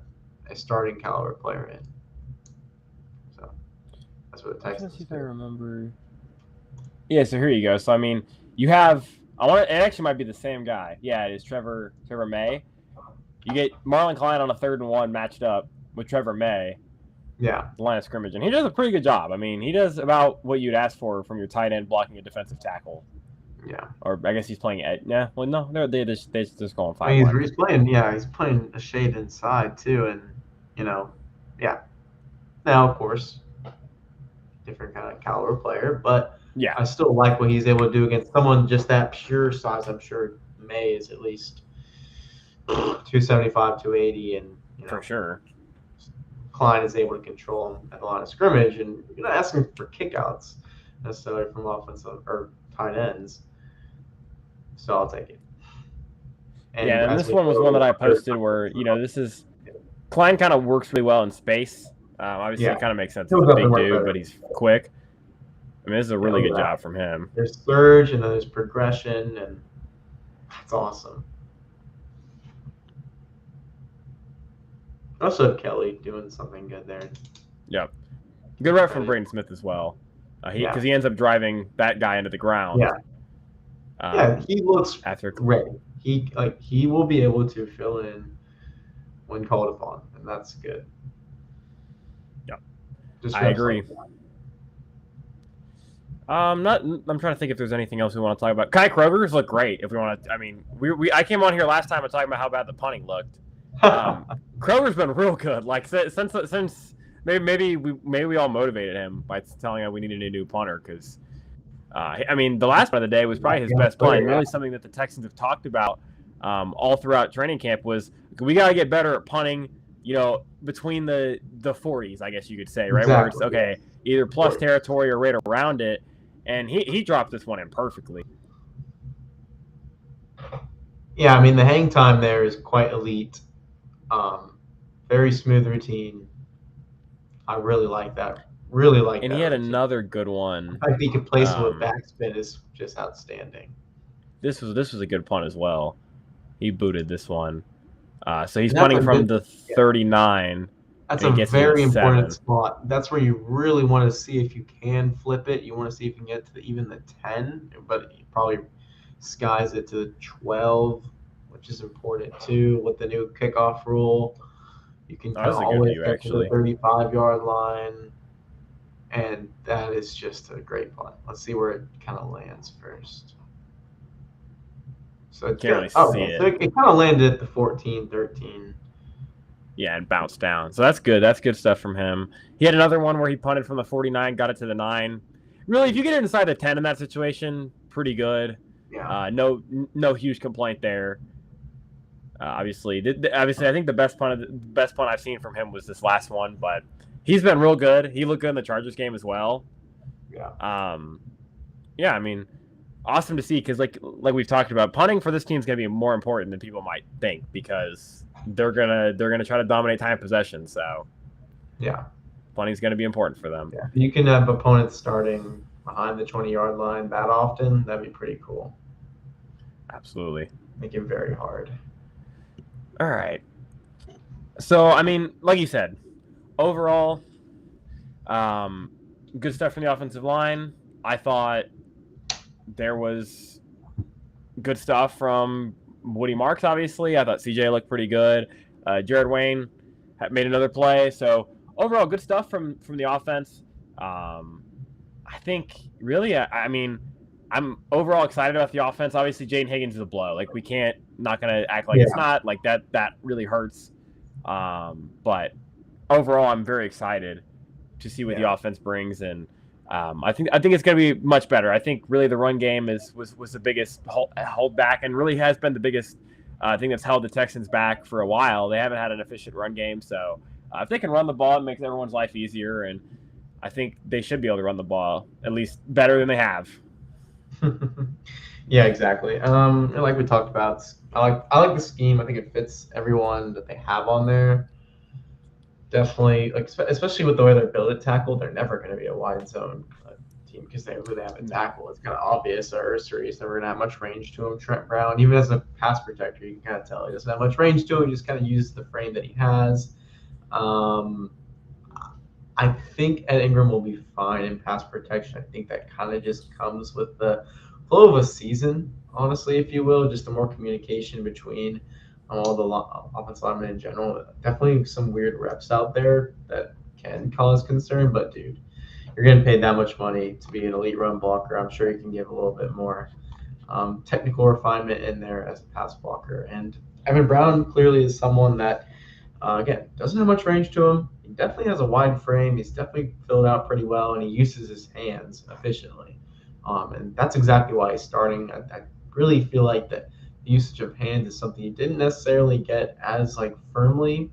a starting caliber player in. So that's what the Texans did. If I remember. Yeah, so here you go. So, I mean, you have – it actually might be the same guy. Yeah, it is Trevor May. You get Marlon Klein on a 3rd and 1 matched up with Trevor May. Yeah. The line of scrimmage. And he does a pretty good job. I mean, he does about what you'd ask for from your tight end blocking a defensive tackle. Yeah. Or I guess he's playing at – yeah, well, no, they're just going 5-1. I mean, he's playing a shade inside too. And, yeah. Now, of course, different kind of caliber player. But yeah, I still like what he's able to do against someone just that pure size. I'm sure May is at least 275, 280. And, for sure. Klein is able to control him at the line of scrimmage. And you're not asking for kickouts necessarily from offensive or tight ends. So I'll take it. And this one was one that I posted where, this is – Klein kind of works really well in space. Obviously, it kind of makes sense. He's a big dude, but he's quick. I mean, this is a really good job from him. There's surge, and then there's progression, and that's awesome. Also, Kelly doing something good there. Yep. Good rep from Braden Smith as well. Because he ends up driving that guy into the ground. Yeah. He looks ready. He will be able to fill in when called upon, and that's good. Yep. I agree. I'm trying to think if there's anything else we want to talk about. Kai Kroger's look great. If we want to, I mean, I came on here last time and talking about how bad the punting looked. Kroger's been real good. Like since maybe we all motivated him by telling him we needed a new punter because, I mean, the last one of the day was probably his best punt. Really, something that the Texans have talked about all throughout training camp was we got to get better at punting. Between the 40s, I guess you could say, right? Exactly. Where it's either plus territory or right around it. And he dropped this one in perfectly. Yeah, I mean, the hang time there is quite elite. Very smooth routine. I really like that. And he had another good one. I think he could place it with backspin is just outstanding. This was a good punt as well. He booted this one. So he's punting from the 39. That's a very important spot. That's where you really want to see if you can flip it. You want to see if you can get to even the 10, but you probably skies it to the 12, which is important too with the new kickoff rule. You can always get to the 35-yard line, and that is just a great punt. Let's see where it kind of lands first. So it kind of landed at the 14, 13. Yeah, and bounced down. So that's good. That's good stuff from him. He had another one where he punted from the 49, got it to the 9. Really, if you get inside the 10 in that situation, pretty good. Yeah. No huge complaint there. Obviously, I think the best punt I've seen from him was this last one, but he's been real good. He looked good in the Chargers game as well. Yeah. Yeah, I mean, awesome to see because like we've talked about, punting for this team is going to be more important than people might think because they're gonna try to dominate time of possession. So yeah, punting is going to be important for them. Yeah. If you can have opponents starting behind the 20-yard line that often, that'd be pretty cool. Absolutely. Make it very hard. All right. So I mean, like you said, overall, good stuff from the offensive line. I thought there was good stuff from Woody Marks, obviously. I thought CJ looked pretty good. Jared Wayne made another play. So overall, good stuff from the offense. I think really, I mean, I'm overall excited about the offense. Obviously, Jayden Higgins is a blow. Like not gonna act like it's not. Like that really hurts. But overall, I'm very excited to see what the offense brings, and I think it's going to be much better. I think really the run game was the biggest hold back, and really has been the biggest thing that's held the Texans back for a while. They haven't had an efficient run game, so if they can run the ball, it makes everyone's life easier, and I think they should be able to run the ball at least better than they have. Yeah, exactly. Like we talked about, I like the scheme. I think it fits everyone that they have on there. Definitely, like especially with the way they're built at tackle, they're never going to be a wide zone team because they really have a tackle. It's kind of obvious. Ursery's never going to have much range to him. Trent Brown, even as a pass protector, you can kind of tell he doesn't have much range to him. He just kind of uses the frame that he has. I think Ed Ingram will be fine in pass protection. I think that kind of just comes with the flow of a season, honestly, if you will, just the more communication between all the offensive linemen in general. Definitely some weird reps out there that can cause concern, but dude, you're getting paid that much money to be an elite run blocker. I'm sure you can give a little bit more technical refinement in there as a pass blocker. And Evan Brown clearly is someone that, again, doesn't have much range to him. He definitely has a wide frame. He's definitely filled out pretty well, and he uses his hands efficiently. And that's exactly why he's starting. I really feel like that the usage of hands is something you didn't necessarily get as like firmly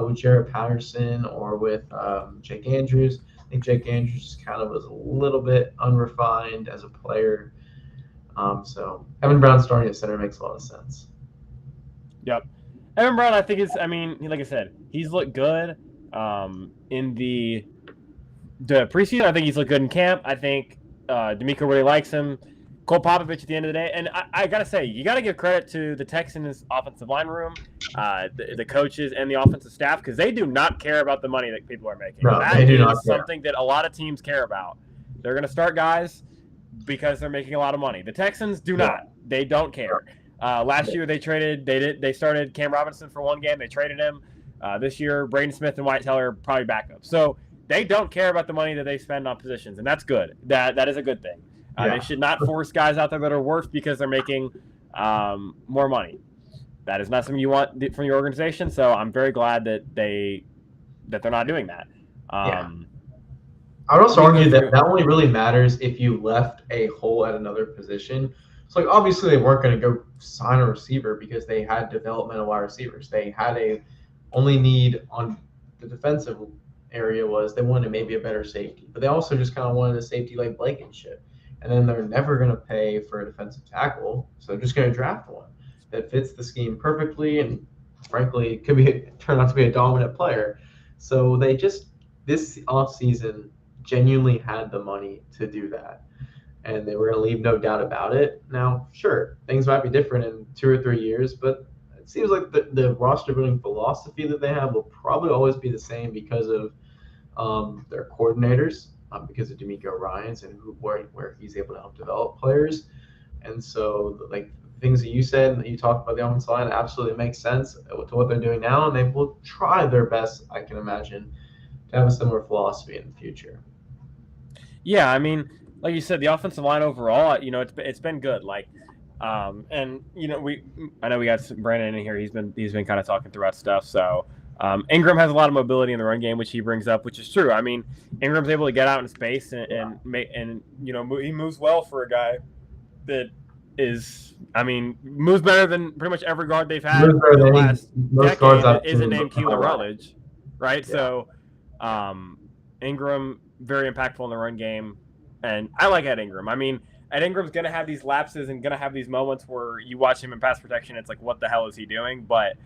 with Jarrett Patterson or with Jake Andrews. I think Jake Andrews kind of was a little bit unrefined as a player. So Evan Brown starting at center makes a lot of sense. Yep. Evan Brown, I think like I said, he's looked good in the preseason. I think he's looked good in camp. I think D'Amico really likes him. Cole Popovich at the end of the day. And I got to say, you got to give credit to the Texans offensive line room, the coaches, and the offensive staff because they do not care about the money that people are making. No, that they do is not care. something that a lot of teams care about. They're going to start guys because they're making a lot of money. The Texans do not. They don't care. Last year they started Cam Robinson for one game. They traded him. This year, Braden Smith and Wyatt Teller are probably backups. So they don't care about the money that they spend on positions, and that's good. That is a good thing. They should not force guys out there that are worse because they're making more money. That is not something you want from your organization. So I'm very glad that they're not doing that. I would also argue that only really matters if you left a hole at another position. So, like, obviously they weren't going to go sign a receiver because they had developmental wide receivers. They had only need on the defensive area was they wanted maybe a better safety, but they also just kind of wanted a safety like Blankenship. And then they're never going to pay for a defensive tackle, so they're just going to draft one that fits the scheme perfectly and, frankly, could turn out to be a dominant player. So they just this offseason genuinely had the money to do that, and they were going to leave no doubt about it. Now, sure, things might be different in 2 or 3 years, but it seems like the roster building philosophy that they have will probably always be the same because of their coordinators. Because of D'Amico Ryans and where he's able to help develop players. And so, like, things that you said and that you talked about the offensive line absolutely makes sense to what they're doing now, and they will try their best, I can imagine, to have a similar philosophy in the future. Yeah, I mean, like you said, the offensive line overall, it's been good. Like, and I know we got Brandon in here. He's been kind of talking throughout stuff. So Ingram has a lot of mobility in the run game, which he brings up, which is true. I mean, Ingram's able to get out in space and he moves well for a guy that moves better than pretty much every guard they've had in the last decade. Isn't named Keelan Rutledge, right? Yeah. So Ingram, very impactful in the run game. And I like Ed Ingram. I mean, Ed Ingram's going to have these lapses and going to have these moments where you watch him in pass protection. It's like, what the hell is he doing? But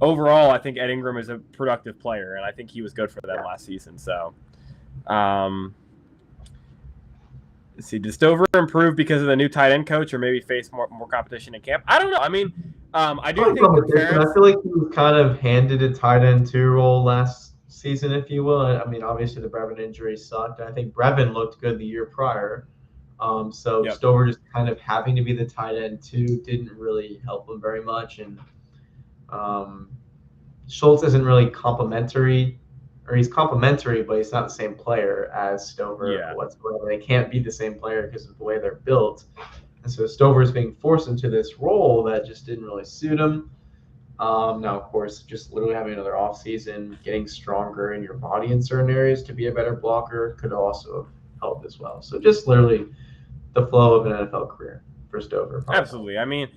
overall, I think Ed Ingram is a productive player, and I think he was good for them last season. So, let's see, did Stover improve because of the new tight end coach, or maybe face more competition in camp? I don't know. I mean, I do think I feel like he was kind of handed a tight end 2 role last season, if you will. I mean, obviously the Brevin injury sucked. I think Brevin looked good the year prior. Stover just kind of having to be the tight end 2 didn't really help him very much. And Schultz isn't really complimentary, or he's complimentary, but he's not the same player as Stover whatsoever. They can't be the same player because of the way they're built. And so Stover is being forced into this role that just didn't really suit him. Now, of course, just literally having another offseason, getting stronger in your body in certain areas to be a better blocker could also have helped as well. So just literally the flow of an NFL career for Stover. Probably. Absolutely. I mean,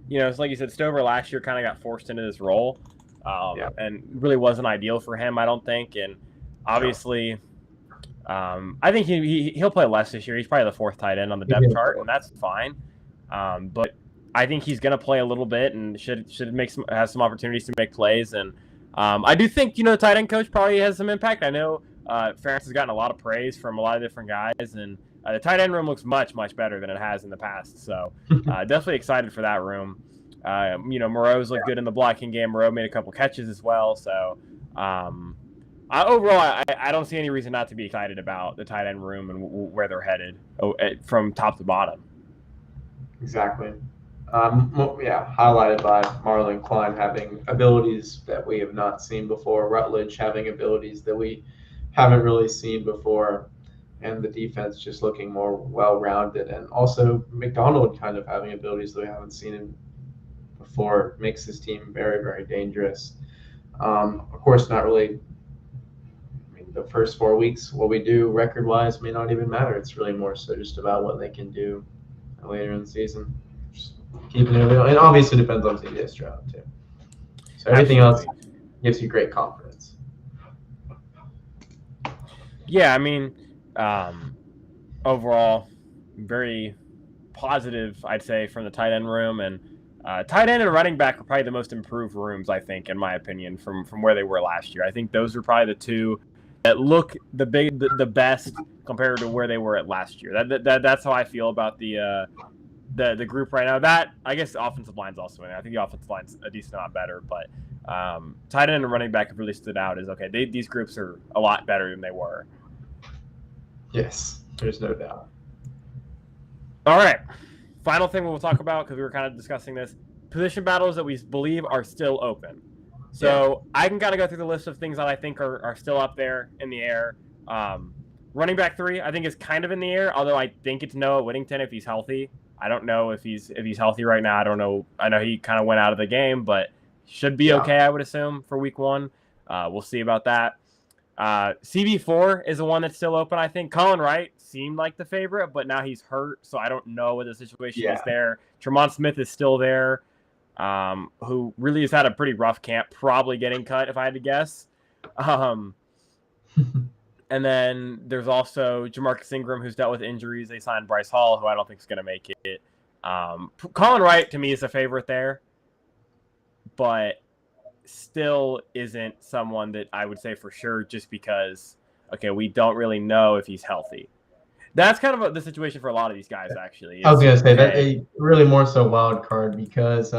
it's like you said, Stover last year kind of got forced into this role and really wasn't ideal for him, I don't think. And obviously, I think he'll play less this year. He's probably the 4th tight end on the depth chart, and that's fine. But I think he's going to play a little bit and should have some opportunities to make plays. And I do think the tight end coach probably has some impact. I know Ferentz has gotten a lot of praise from a lot of different guys, and the tight end room looks much better than it has in the past. So definitely excited for that room. Moreau's looked good in the blocking game. Moreau made a couple catches as well. So overall, I don't see any reason not to be excited about the tight end room and where they're headed from top to bottom. Exactly. Highlighted by Marlon Klein having abilities that we have not seen before, Rutledge having abilities that we haven't really seen before, and the defense just looking more well-rounded, and also McDonald kind of having abilities that we haven't seen him before makes this team very, very dangerous. Of course, not really. I mean, the first 4 weeks, what we do record-wise may not even matter. It's really more so just about what they can do later in the season. Just keeping it real. And obviously depends on CJ Stroud, too. So everything else gives you great confidence. Yeah, I mean, overall, very positive, I'd say, from the tight end room. And tight end and running back are probably the most improved rooms, I think, in my opinion, from where they were last year. I think those are probably the 2 that look the best compared to where they were at last year. That's how I feel about the group right now. That, I guess, the offensive line's also in there. I think the offensive line's a decent amount better, but tight end and running back have really stood out as, okay, these groups are a lot better than they were. Yes, there's no doubt. All right. Final thing we'll talk about, because we were kind of discussing this, position battles that we believe are still open. So I can kind of go through the list of things that I think are still up there in the air. Running back 3, I think, is kind of in the air, although I think it's Noah Whittington if he's healthy. I don't know if he's healthy right now. I don't know. I know he kind of went out of the game, but should be okay, I would assume, for week 1. We'll see about that. CB4 is the one that's still open, I think. Colin Wright seemed like the favorite, but now he's hurt, so I don't know what the situation is there. Tremont Smith is still there, who really has had a pretty rough camp, probably getting cut if I had to guess. And then there's also Jamarcus Ingram, who's dealt with injuries. They signed Bryce Hall, who I don't think is going to make it. Colin Wright, to me, is a favorite there, but still isn't someone that I would say for sure just because, okay, we don't really know if he's healthy. That's kind of the situation for a lot of these guys, actually. I was going to say that they really more so wild card because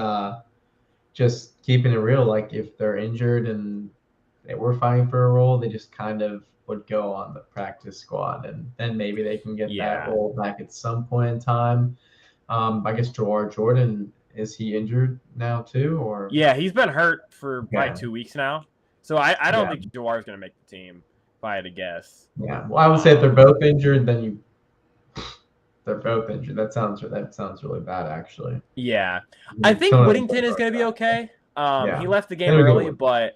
just keeping it real, like if they're injured and they were fighting for a role, they just kind of would go on the practice squad, and then maybe they can get that role back at some point in time. I guess Jawar Jordan, is he injured now too? Or yeah, he's been hurt for probably 2 weeks now. So I don't think Jawar's going to make the team, if I had to guess. Yeah, well, I would say if they're both injured, then they're both injured. That sounds really bad, actually. Yeah, I think Whittington is going to be okay. He left the game early, but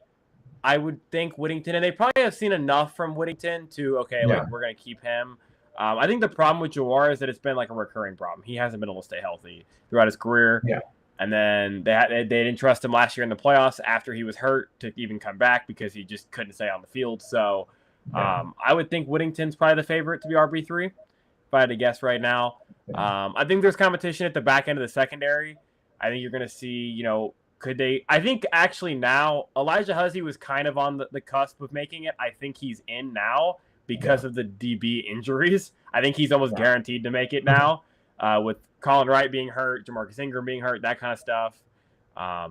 I would think Whittington, and they probably have seen enough from Whittington to, like, we're going to keep him. I think the problem with Jawar is that it's been like a recurring problem. He hasn't been able to stay healthy throughout his career. Yeah. And then they didn't trust him last year in the playoffs after he was hurt to even come back because he just couldn't stay on the field. So I would think Whittington's probably the favorite to be RB3, if I had to guess right now. I think there's competition at the back end of the secondary. I think you're going to see, could they? I think actually now Elijah Huzzie was kind of on the cusp of making it. I think he's in now because of the DB injuries. I think he's almost guaranteed to make it now, with Colin Wright being hurt, Jamarcus Ingram being hurt, that kind of stuff. I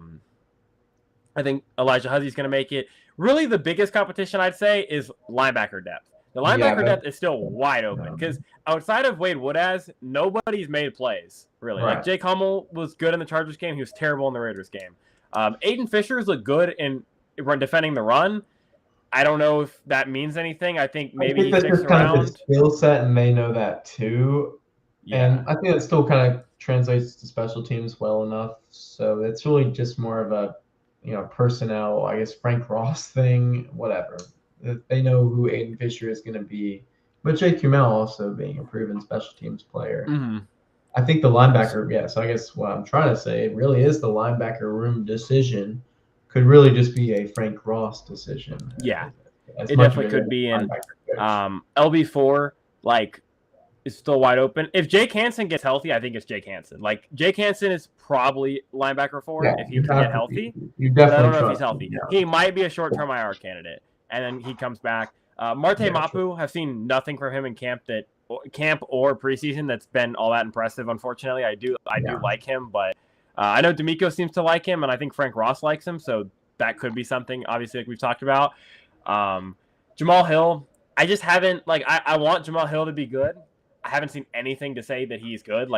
think Elijah Huzzie's going to make it. Really, the biggest competition I'd say is linebacker depth. The linebacker depth is still wide open because outside of Wade Woodaz, nobody's made plays, really. Right. Like Jake Hummel was good in the Chargers game. He was terrible in the Raiders game. Aiden Fisher's looked good in defending the run. I don't know if that means anything. I think maybe he sticks around. Kind of his skill set, and they know that too. Yeah. And I think it still kind of translates to special teams well enough. So it's really just more of a, personnel, I guess, Frank Ross thing, whatever. They know who Aiden Fisher is going to be. But Jake Kumel also being a proven special teams player. Mm-hmm. I think the linebacker, so I guess what I'm trying to say really is the linebacker room decision could really just be a Frank Ross decision. Yeah, it definitely could be. And LB4, is still wide open. If Jake Hansen gets healthy, I think it's Jake Hansen. Jake Hansen is probably linebacker 4 if he can get healthy. But I don't know if he's healthy. Yeah. He might be a short-term IR candidate, and then he comes back. Marte Mapu, have seen nothing from him in camp or preseason that's been all that impressive. Unfortunately, I do like him, but I know D'Amico seems to like him, and I think Frank Ross likes him, so that could be something. Obviously, like we've talked about. Jamal Hill, I just haven't I want Jamal Hill to be good. I haven't seen anything to say that he's good.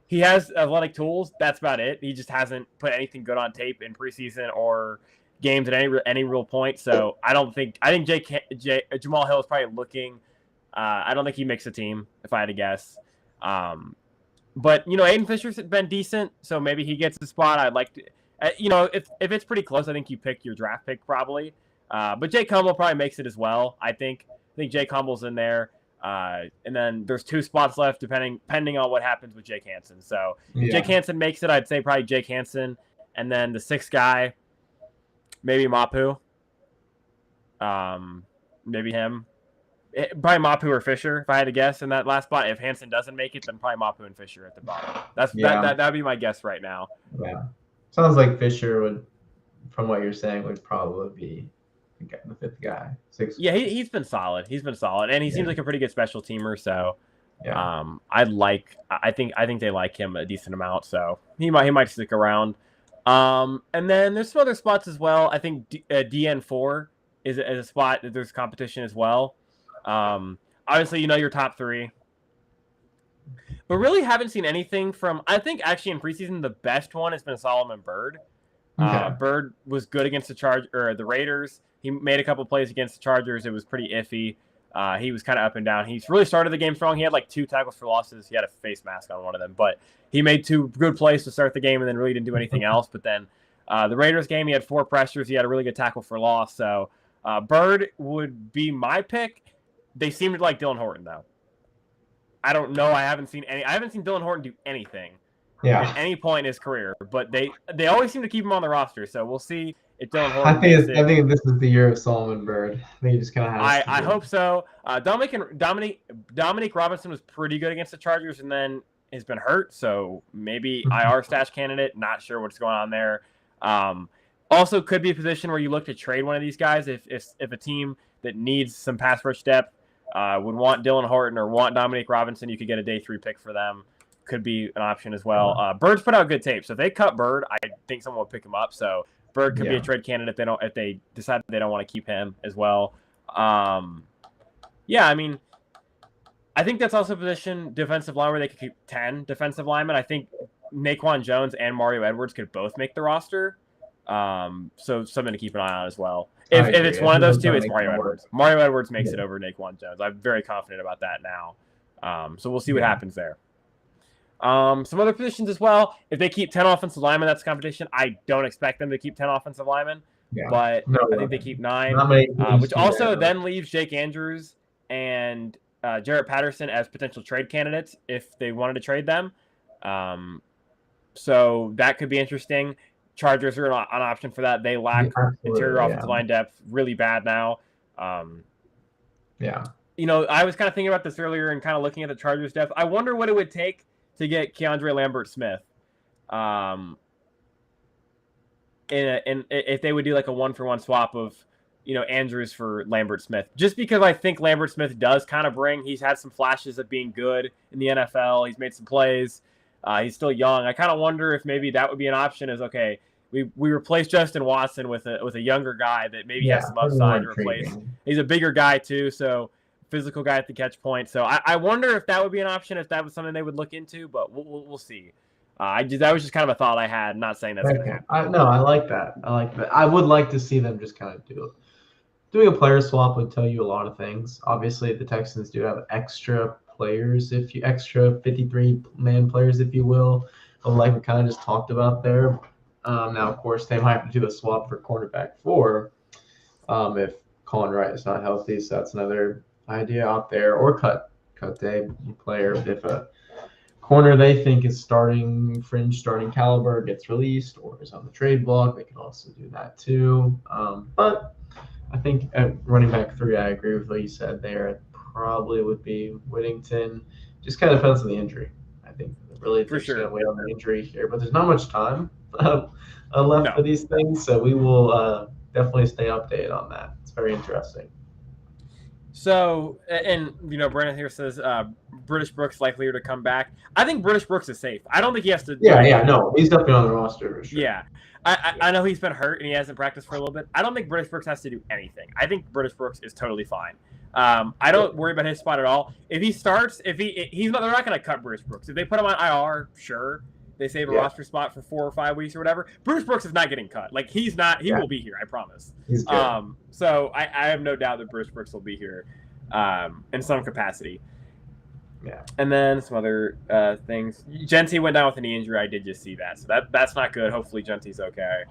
He has athletic tools. That's about it. He just hasn't put anything good on tape in preseason or games at any real point. So I think Jamal Hill is probably looking. I don't think he makes the team if I had to guess. But Aiden Fisher's been decent, so maybe he gets the spot. I'd like to. If it's pretty close, I think you pick your draft pick probably. But Jake Hummel probably makes it as well. I think Jake Hummel's in there. And then there's 2 spots left depending on what happens with Jake Hansen. So if Jake Hansen makes it, I'd say probably Jake Hansen. And then the 6th guy, maybe Mapu. Maybe him. Probably Mapu or Fisher, if I had to guess in that last spot. If Hansen doesn't make it, then probably Mapu and Fisher at the bottom. That'd be my guess right now. Yeah. Sounds like Fisher would, from what you're saying, would probably be the 5th guy. 6th. Yeah, he's been solid. And he seems like a pretty good special teamer. So, I think they like him a decent amount. So he might stick around. And then there's some other spots as well. I think DN4 is a spot that there's competition as well. Obviously, your top 3. But really haven't seen anything from. I think actually in preseason the best one has been Solomon Byrd. Okay. Byrd was good against the Raiders. He made a couple plays against the Chargers. It was pretty iffy. He was kind of up and down. He's really started the game strong. He had 2 tackles for losses. He had a face mask on one of them, but he made 2 good plays to start the game and then really didn't do anything else. But then the Raiders game, he had 4 pressures. He had a really good tackle for loss. So Byrd would be my pick. They seem to like Dylan Horton though. I don't know. I haven't seen Dylan Horton do anything at any point in his career, but they always seem to keep him on the roster. So we'll see if Dylan Horton. I think this is the year of Solomon Byrd. I think he just kind of has. I hope so. Dominique Robinson was pretty good against the Chargers, and then has been hurt. So maybe IR stash candidate. Not sure what's going on there. Also, could be a position where you look to trade one of these guys if a team that needs some pass rush depth would want Dylan Horton or want Dominique Robinson. You could get a day 3 pick for them. Could be an option as well. Bird's put out good tape, so if they cut Byrd, I think someone will pick him up. So Byrd could be a trade candidate if they decide they don't want to keep him as well. I mean, I think that's also a position defensive line where they could keep 10 defensive linemen. I think Naquan Jones and Mario Edwards could both make the roster. So something to keep an eye on as well. If it's one of those 2, it's Mario Edwards. Mario Edwards makes it over Naquan Jones. I'm very confident about that now. So we'll see what happens there. Some other positions as well. If they keep 10 offensive linemen, that's competition. I don't expect them to keep 10 offensive linemen, but I think they keep 9, which also then leaves Jake Andrews and Jarrett Patterson as potential trade candidates if they wanted to trade them. So that could be interesting. Chargers are an option for that. They lack interior offensive line depth really bad now. Yeah. I was kind of thinking about this earlier and kind of looking at the Chargers depth. I wonder what it would take to get Keandre Lambert-Smith. And if they would do like a 1-for-1 swap of, Andrews for Lambert-Smith, just because I think Lambert-Smith does kind of he's had some flashes of being good in the NFL. He's made some plays. He's still young. I kind of wonder if maybe that would be an option is, okay, we replace Justin Watson with a younger guy that maybe has some upside to replace. He's a bigger guy too, so physical guy at the catch point. So I wonder if that would be an option, if that was something they would look into, but we'll see. That was just kind of a thought I had. Not saying that's going to happen. No, I like that. I would like to see them just kind of doing a player swap would tell you a lot of things. Obviously, the Texans do have extra players, extra 53-man players, if you will, like we kind of just talked about there. Now, of course, they might have to do a swap for cornerback 4 if Colin Wright is not healthy. So that's another idea out there. Or cut a player if a corner they think is fringe starting caliber gets released or is on the trade block. They can also do that too. But I think at running back 3, I agree with what you said there. It probably would be Whittington. Just kind of depends on the injury. I think really For sure. Wait on the injury here, but there's not much time left for these things, so we will definitely stay updated on that. It's very interesting. So, and Brandon here says British Brooks likelier to come back. I think British Brooks is safe. I don't think he has to. No, he's definitely on the roster for sure. Yeah, I know he's been hurt and he hasn't practiced for a little bit. I don't think British Brooks has to do anything. I think British Brooks is totally fine. I don't worry about his spot at all. If he starts, they're not going to cut British Brooks. If they put him on IR, sure. They save a roster spot for 4 or 5 weeks or whatever. Bruce Brooks is not getting cut. Like he's not. He will be here. I promise. He's good. So I have no doubt that Bruce Brooks will be here in some capacity. Yeah. And then some other things. Genty went down with a knee injury. I did just see that. So that's not good. Hopefully Genty's okay.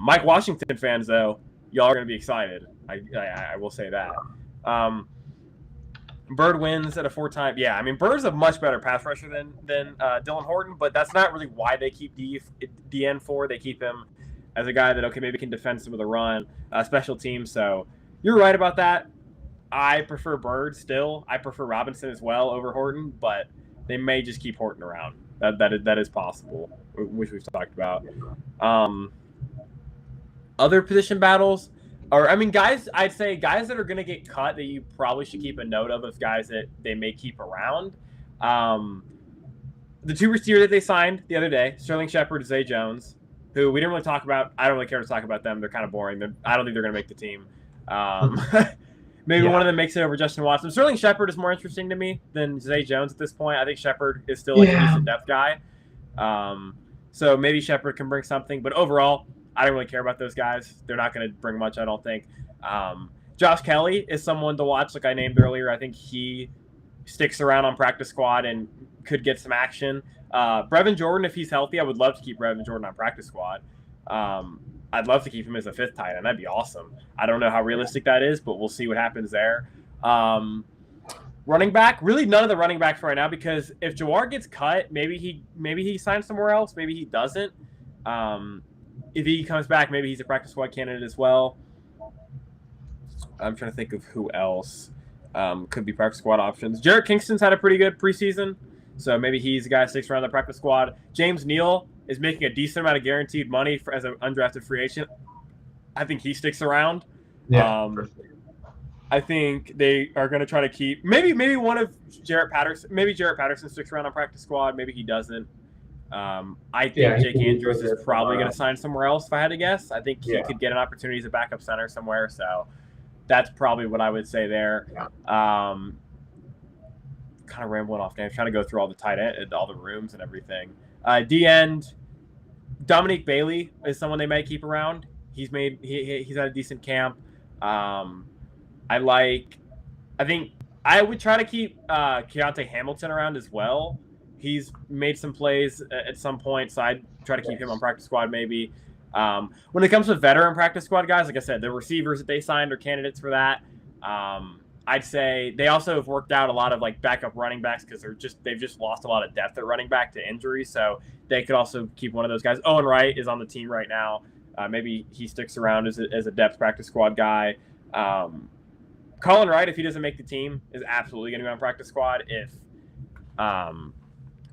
Mike Washington fans though, y'all are gonna be excited. I will say that. Bird wins at a 4-time. Yeah, I mean, Bird's a much better pass rusher than Dylan Horton, but that's not really why they keep DN 4. They keep him as a guy that, okay, maybe can defend some of the run, special teams. So you're right about that. I prefer Bird still. I prefer Robinson as well over Horton, but they may just keep Horton around. That is possible, which we've talked about. Other position battles. Or, I mean, I'd say guys that are going to get cut that you probably should keep a note of as guys that they may keep around. The 2 receivers that they signed the other day, Sterling Shepard, Zay Jones, who we didn't really talk about. I don't really care to talk about them. They're kind of boring. I don't think they're going to make the team. Maybe one of them makes it over Justin Watson. Sterling Shepard is more interesting to me than Zay Jones at this point. I think Shepard is still a decent depth guy. So maybe Shepard can bring something. But overall, I don't really care about those guys. They're not going to bring much, I don't think. Josh Kelly is someone to watch, like I named earlier. I think he sticks around on practice squad and could get some action. Brevin Jordan, if he's healthy, I would love to keep Brevin Jordan on practice squad. I'd love to keep him as a 5th tight end. That'd be awesome. I don't know how realistic that is, but we'll see what happens there. Running back, really none of the running backs right now, because if Jawar gets cut, maybe he signs somewhere else. Maybe he doesn't. If he comes back, maybe he's a practice squad candidate as well. I'm trying to think of who else could be practice squad options. Jarrett Kingston's had a pretty good preseason, so maybe he's a guy who sticks around the practice squad. James Neal is making a decent amount of guaranteed money as an undrafted free agent. I think he sticks around. Yeah. I think they are going to try to keep maybe one of Jarrett Patterson. Maybe Jarrett Patterson sticks around on practice squad. Maybe he doesn't. I think Jake Andrews is probably going to sign somewhere else if I had to guess. I think he could get an opportunity as a backup center somewhere. So that's probably what I would say there. Yeah. Kind of rambling off. I'm trying to go through all the tight end, all the rooms and everything. D-end, Dominique Bailey is someone they might keep around. He's had a decent camp. I think I would try to keep Keontae Hamilton around as well. He's made some plays at some point, so I'd try to keep him on practice squad maybe. When it comes to veteran practice squad guys, like I said, the receivers that they signed are candidates for that. I'd say they also have worked out a lot of like backup running backs because they've just lost a lot of depth at running back to injury, so they could also keep one of those guys. Owen Wright is on the team right now. Maybe he sticks around as a depth practice squad guy. Colin Wright, if he doesn't make the team, is absolutely going to be on practice squad.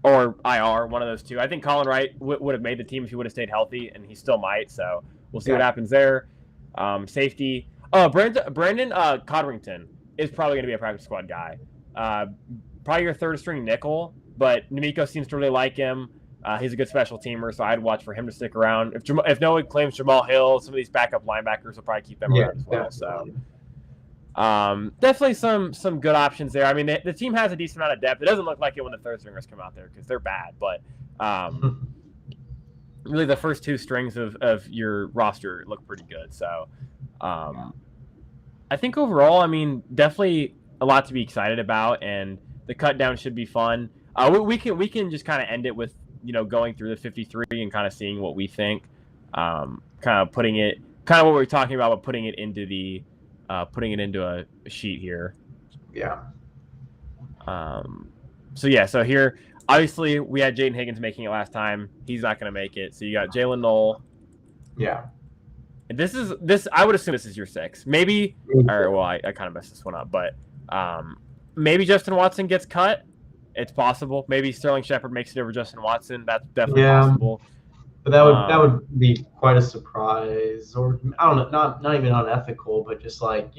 Or IR, one of those two. I think Colin Wright would have made the team if he would have stayed healthy, and he still might. So we'll see what happens there. Safety. Brandon Codrington is probably going to be a practice squad guy. Probably your third string nickel, but Namiko seems to really like him. He's a good special teamer, so I'd watch for him to stick around. If no one claims Jamal Hill, some of these backup linebackers will probably keep them around as well. Definitely. So definitely some good options there. I mean, the team has a decent amount of depth. It doesn't look like it when the third stringers come out there because they're bad, but really the first two strings of your roster look pretty good. So I think overall, I mean, definitely a lot to be excited about, and the cut down should be fun. We can just kind of end it with, going through the 53 and kind of seeing what we think, kind of what we were talking about, but putting it into a sheet here. Yeah. So here, obviously, we had Jayden Higgins making it last time. He's not going to make it. So you got Jalen Knoll. Yeah. This. I would assume this is your 6. Maybe. Or well, I kind of messed this one up, but maybe Justin Watson gets cut. It's possible. Maybe Sterling Shepard makes it over Justin Watson. That's definitely possible. But that would be quite a surprise, or I don't know, not even unethical, but just like,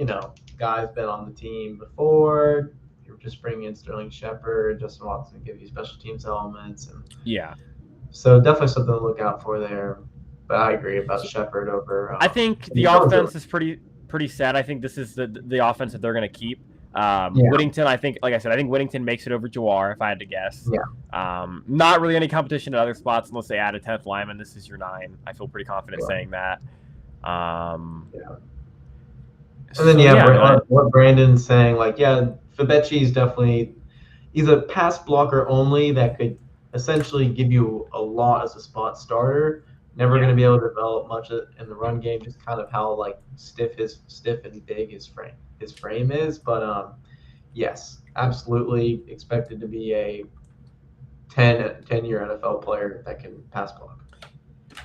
guys been on the team before. You're just bringing in Sterling Shepard, Justin Watson, give you special teams elements, and so definitely something to look out for there. But I agree about Shepard over. I think the offense is pretty set. I think this is the offense that they're going to keep. Whittington, I think Whittington makes it over Jawar, if I had to guess. Not really any competition at other spots unless they add a 10th lineman. This is your 9. I feel pretty confident saying that. And then what Brandon's saying, Fabechi he's a pass blocker only that could essentially give you a lot as a spot starter. Never going to be able to develop much in the run game, just kind of how stiff and big his frame is. But yes, absolutely expected to be a 10-year NFL player that can pass block.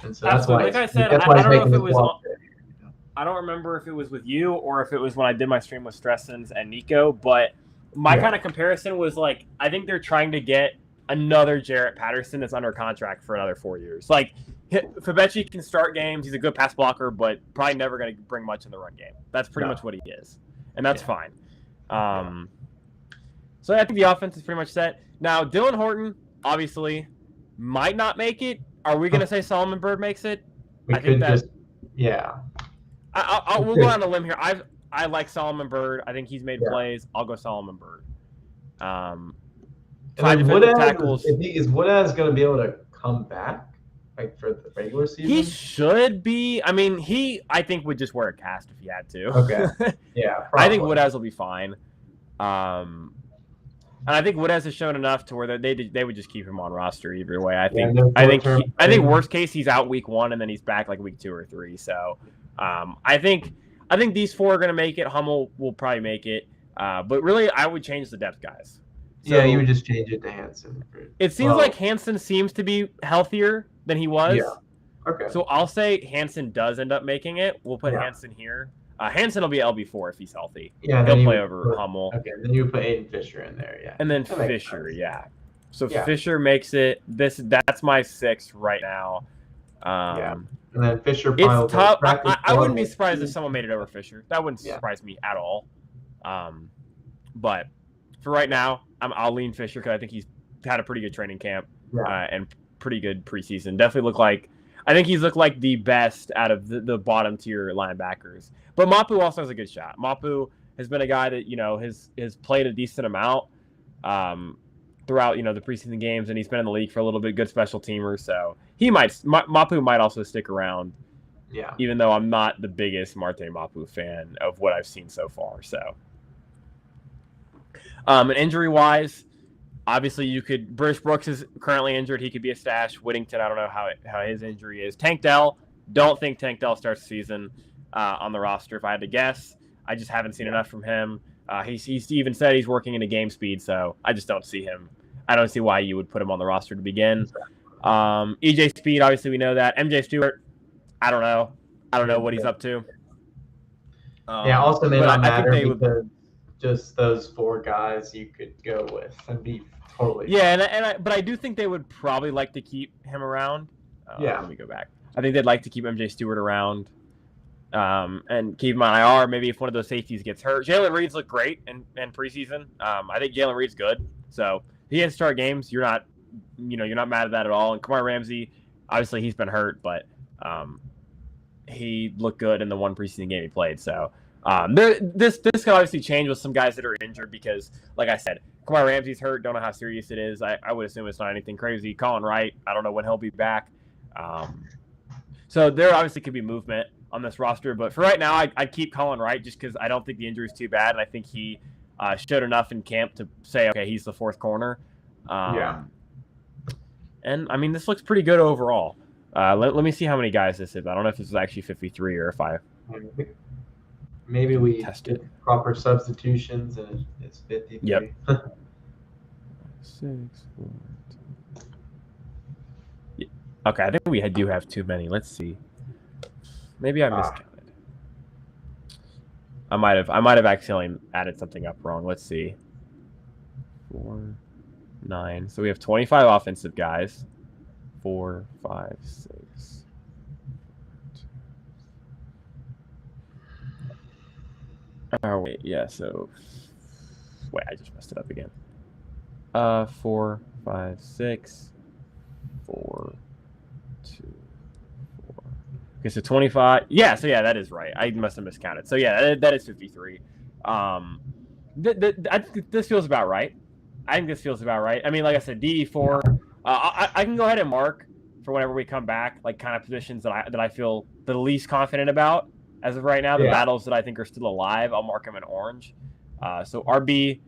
And so that's why, like I said, I don't know if it was. I don't remember if it was with you or if it was when I did my stream with Stressens and Nico, but my kind of comparison was I think they're trying to get another Jarrett Patterson that's under contract for another 4 years. Fabechi can start games. He's a good pass blocker, but probably never going to bring much in the run game. That's pretty much what he is, and that's fine. So I think the offense is pretty much set. Now, Dylan Horton, obviously, might not make it. Are we going to say Solomon Byrd makes it? We'll go on a limb here. I like Solomon Byrd. I think he's made plays. I'll go Solomon Byrd. 5 defensive tackles. Is Woodaz going to be able to come back for the regular season? He should be. I mean, I think would just wear a cast if he had to. Okay. Yeah. I think Woodaz will be fine. And I think Woodaz has shown enough to where they would just keep him on roster either way. I think worst case he's out week 1 and then he's back week 2 or 3. So I think these 4 are going to make it. Hummel will probably make it. But really, I would change the depth guys. So, you would just change it to Hansen. It seems like Hansen seems to be healthier than he was. Yeah. Okay. So I'll say Hansen does end up making it. We'll put Hansen here. Hansen will be LB4 if he's healthy. Yeah, he'll play over Hummel. Okay, then you put Aiden Fisher in there, And then Fisher, So Fisher makes it. That's my 6 right now. And then Fisher. It's tough. I wouldn't be surprised if someone made it over Fisher. That wouldn't surprise me at all. But for right now, I'll lean Fisher because I think he's had a pretty good training camp and pretty good preseason. I think he's looked like the best out of the bottom tier linebackers. But Mapu also has a good shot. Mapu has been a guy that has played a decent amount throughout the preseason games, and he's been in the league for a little bit. Good special teamer, so Mapu might also stick around. Yeah. Even though I'm not the biggest Marte Mapu fan of what I've seen so far, so. And injury-wise, obviously Bruce Brooks is currently injured. He could be a stash. Whittington, I don't know how his injury is. Tank Dell, don't think Tank Dell starts the season on the roster if I had to guess. I just haven't seen enough from him. He's even said he's working into game speed, so I just don't see him. I don't see why you would put him on the roster to begin. EJ Speed, obviously we know that. MJ Stewart, I don't know what he's up to. Also may not matter because just those 4 guys you could go with and be totally but I do think they would probably like to keep him around. Let me go back. I think they'd like to keep MJ Stewart around, and keep him on IR. Maybe if one of those safeties gets hurt. Jalen Reed's looked great in preseason. I think Jalen Reed's good, so he has to start games. You're not mad at that at all. And Kamar Ramsey, obviously he's been hurt, but he looked good in the one preseason game he played. So this could obviously change with some guys that are injured because, like I said, Kamar Ramsey's hurt. Don't know how serious it is. I would assume it's not anything crazy. Colin Wright, I don't know when he'll be back. So there obviously could be movement on this roster, but for right now, I'd keep Colin Wright just because I don't think the injury is too bad, and I think he showed enough in camp to say, okay, he's the 4th corner. And I mean, this looks pretty good overall. Let me see how many guys this is. I don't know if this is actually 53 or if I maybe we did proper substitutions and it's 53. Yep. 6, 4, 2. Yeah. Okay, I think we do have too many. Let's see. Maybe I miscounted. I might have accidentally added something up wrong. Let's see. 4, 9. So we have 25 offensive guys. 4, 5, 6. Oh wait, yeah. So wait, I just messed it up again. 4, 5, 6. 4, 2, 4. Okay, so 25. Yeah, so yeah, that is right. I must have miscounted. So yeah, that is 53. I think this feels about right. I mean, like I said, DE4. I can go ahead and mark for whenever we come back, like kind of positions that I feel the least confident about as of right now. The battles that I think are still alive, I'll mark them in orange. So RB,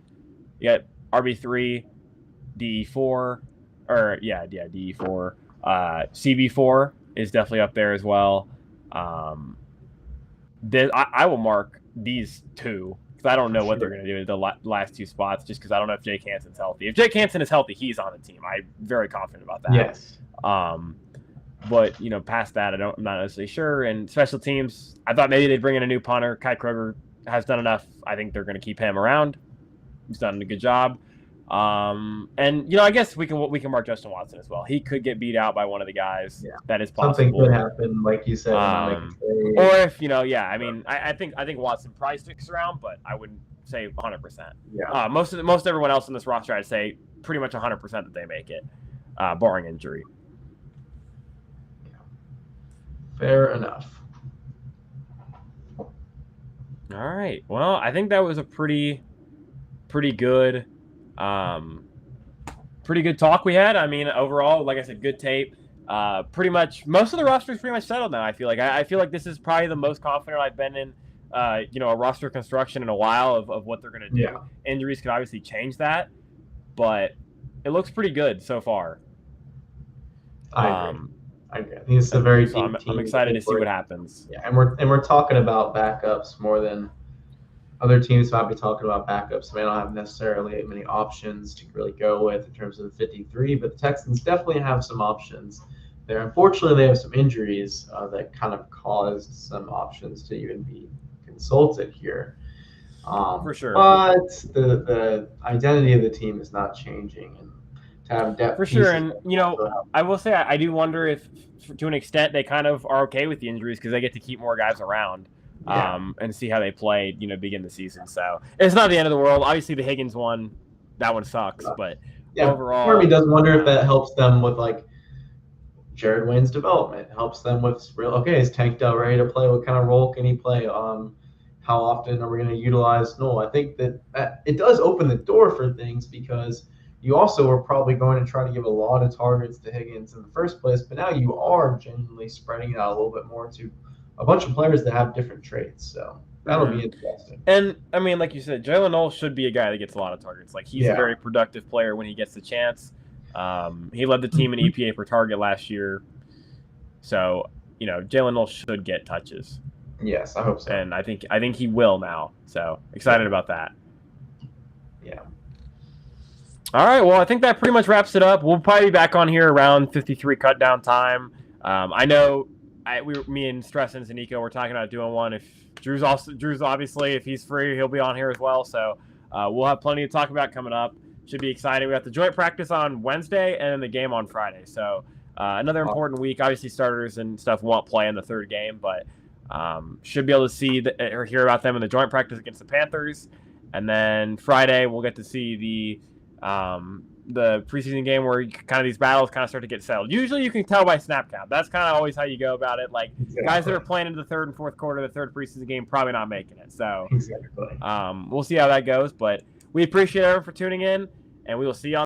you got RB3, DE4, DE4. CB4 is definitely up there as well. I will mark these 2. Because I don't know what they're going to do in the last 2 spots, just because I don't know if Jake Hanson's healthy. If Jake Hanson is healthy, he's on the team. I'm very confident about that. Yes. But past that, I'm not necessarily sure. And special teams, I thought maybe they'd bring in a new punter. Kai Kroger has done enough. I think they're going to keep him around. He's done a good job. And I guess we can mark Justin Watson as well. He could get beat out by one of the guys. Yeah. That is possible. Something could happen, like you said. Or if I mean, I think Watson probably sticks around, but I wouldn't say 100%. Yeah. Most everyone else in this roster, I'd say pretty much 100% that they make it, barring injury. Yeah. Fair enough. All right. Well, I think that was a pretty good. Pretty good talk we had. I mean, overall, like I said, good tape. Pretty much most of the roster is pretty much settled now. I feel like this is probably the most confident I've been in, a roster construction in a while of what they're going to do. Yeah. Injuries could obviously change that, but it looks pretty good so far. I agree. I think it's a very deep team. I'm excited to see what happens. Yeah, and we're talking about backups more than other teams might be talking about backups. They don't have necessarily many options to really go with in terms of the 53, but the Texans definitely have some options there. Unfortunately, they have some injuries that kind of caused some options to even be consulted here. For sure. But the identity of the team is not changing. And to have depth for sure. And, I will say I do wonder if, to an extent, they kind of are okay with the injuries because they get to keep more guys around. And see how they play, begin the season. So it's not the end of the world. Obviously, the Higgins one, that one sucks. But overall, part of me does wonder if that helps them with like Jared Wayne's development. Helps them with is Tank Dell ready to play? What kind of role can he play? How often are we going to utilize Noel? I think that it does open the door for things because you also are probably going to try to give a lot of targets to Higgins in the first place, but now you are genuinely spreading it out a little bit more to a bunch of players that have different traits, so that'll be interesting. And, I mean, like you said, Jalen Noel should be a guy that gets a lot of targets. Like, he's a very productive player when he gets the chance. He led the team in EPA per target last year. So, Jalen Noel should get touches. Yes, I hope so. And I think he will now. So, excited about that. Yeah. All right, well, I think that pretty much wraps it up. We'll probably be back on here around 53 cut down time. I know me and Stressens and Nico were talking about doing one. If Drew's obviously, if he's free, he'll be on here as well. So we'll have plenty to talk about coming up. Should be exciting. We got the joint practice on Wednesday and then the game on Friday. So another important week. Obviously, starters and stuff won't play in the third game, but should be able to see or hear about them in the joint practice against the Panthers. And then Friday, we'll get to see the preseason game where kind of these battles kind of start to get settled. Usually you can tell by snap count. That's kind of always how you go about it. Like guys that are playing in the third and fourth quarter of the third preseason game probably not making it. So we'll see how that goes. But we appreciate everyone for tuning in, and we will see you on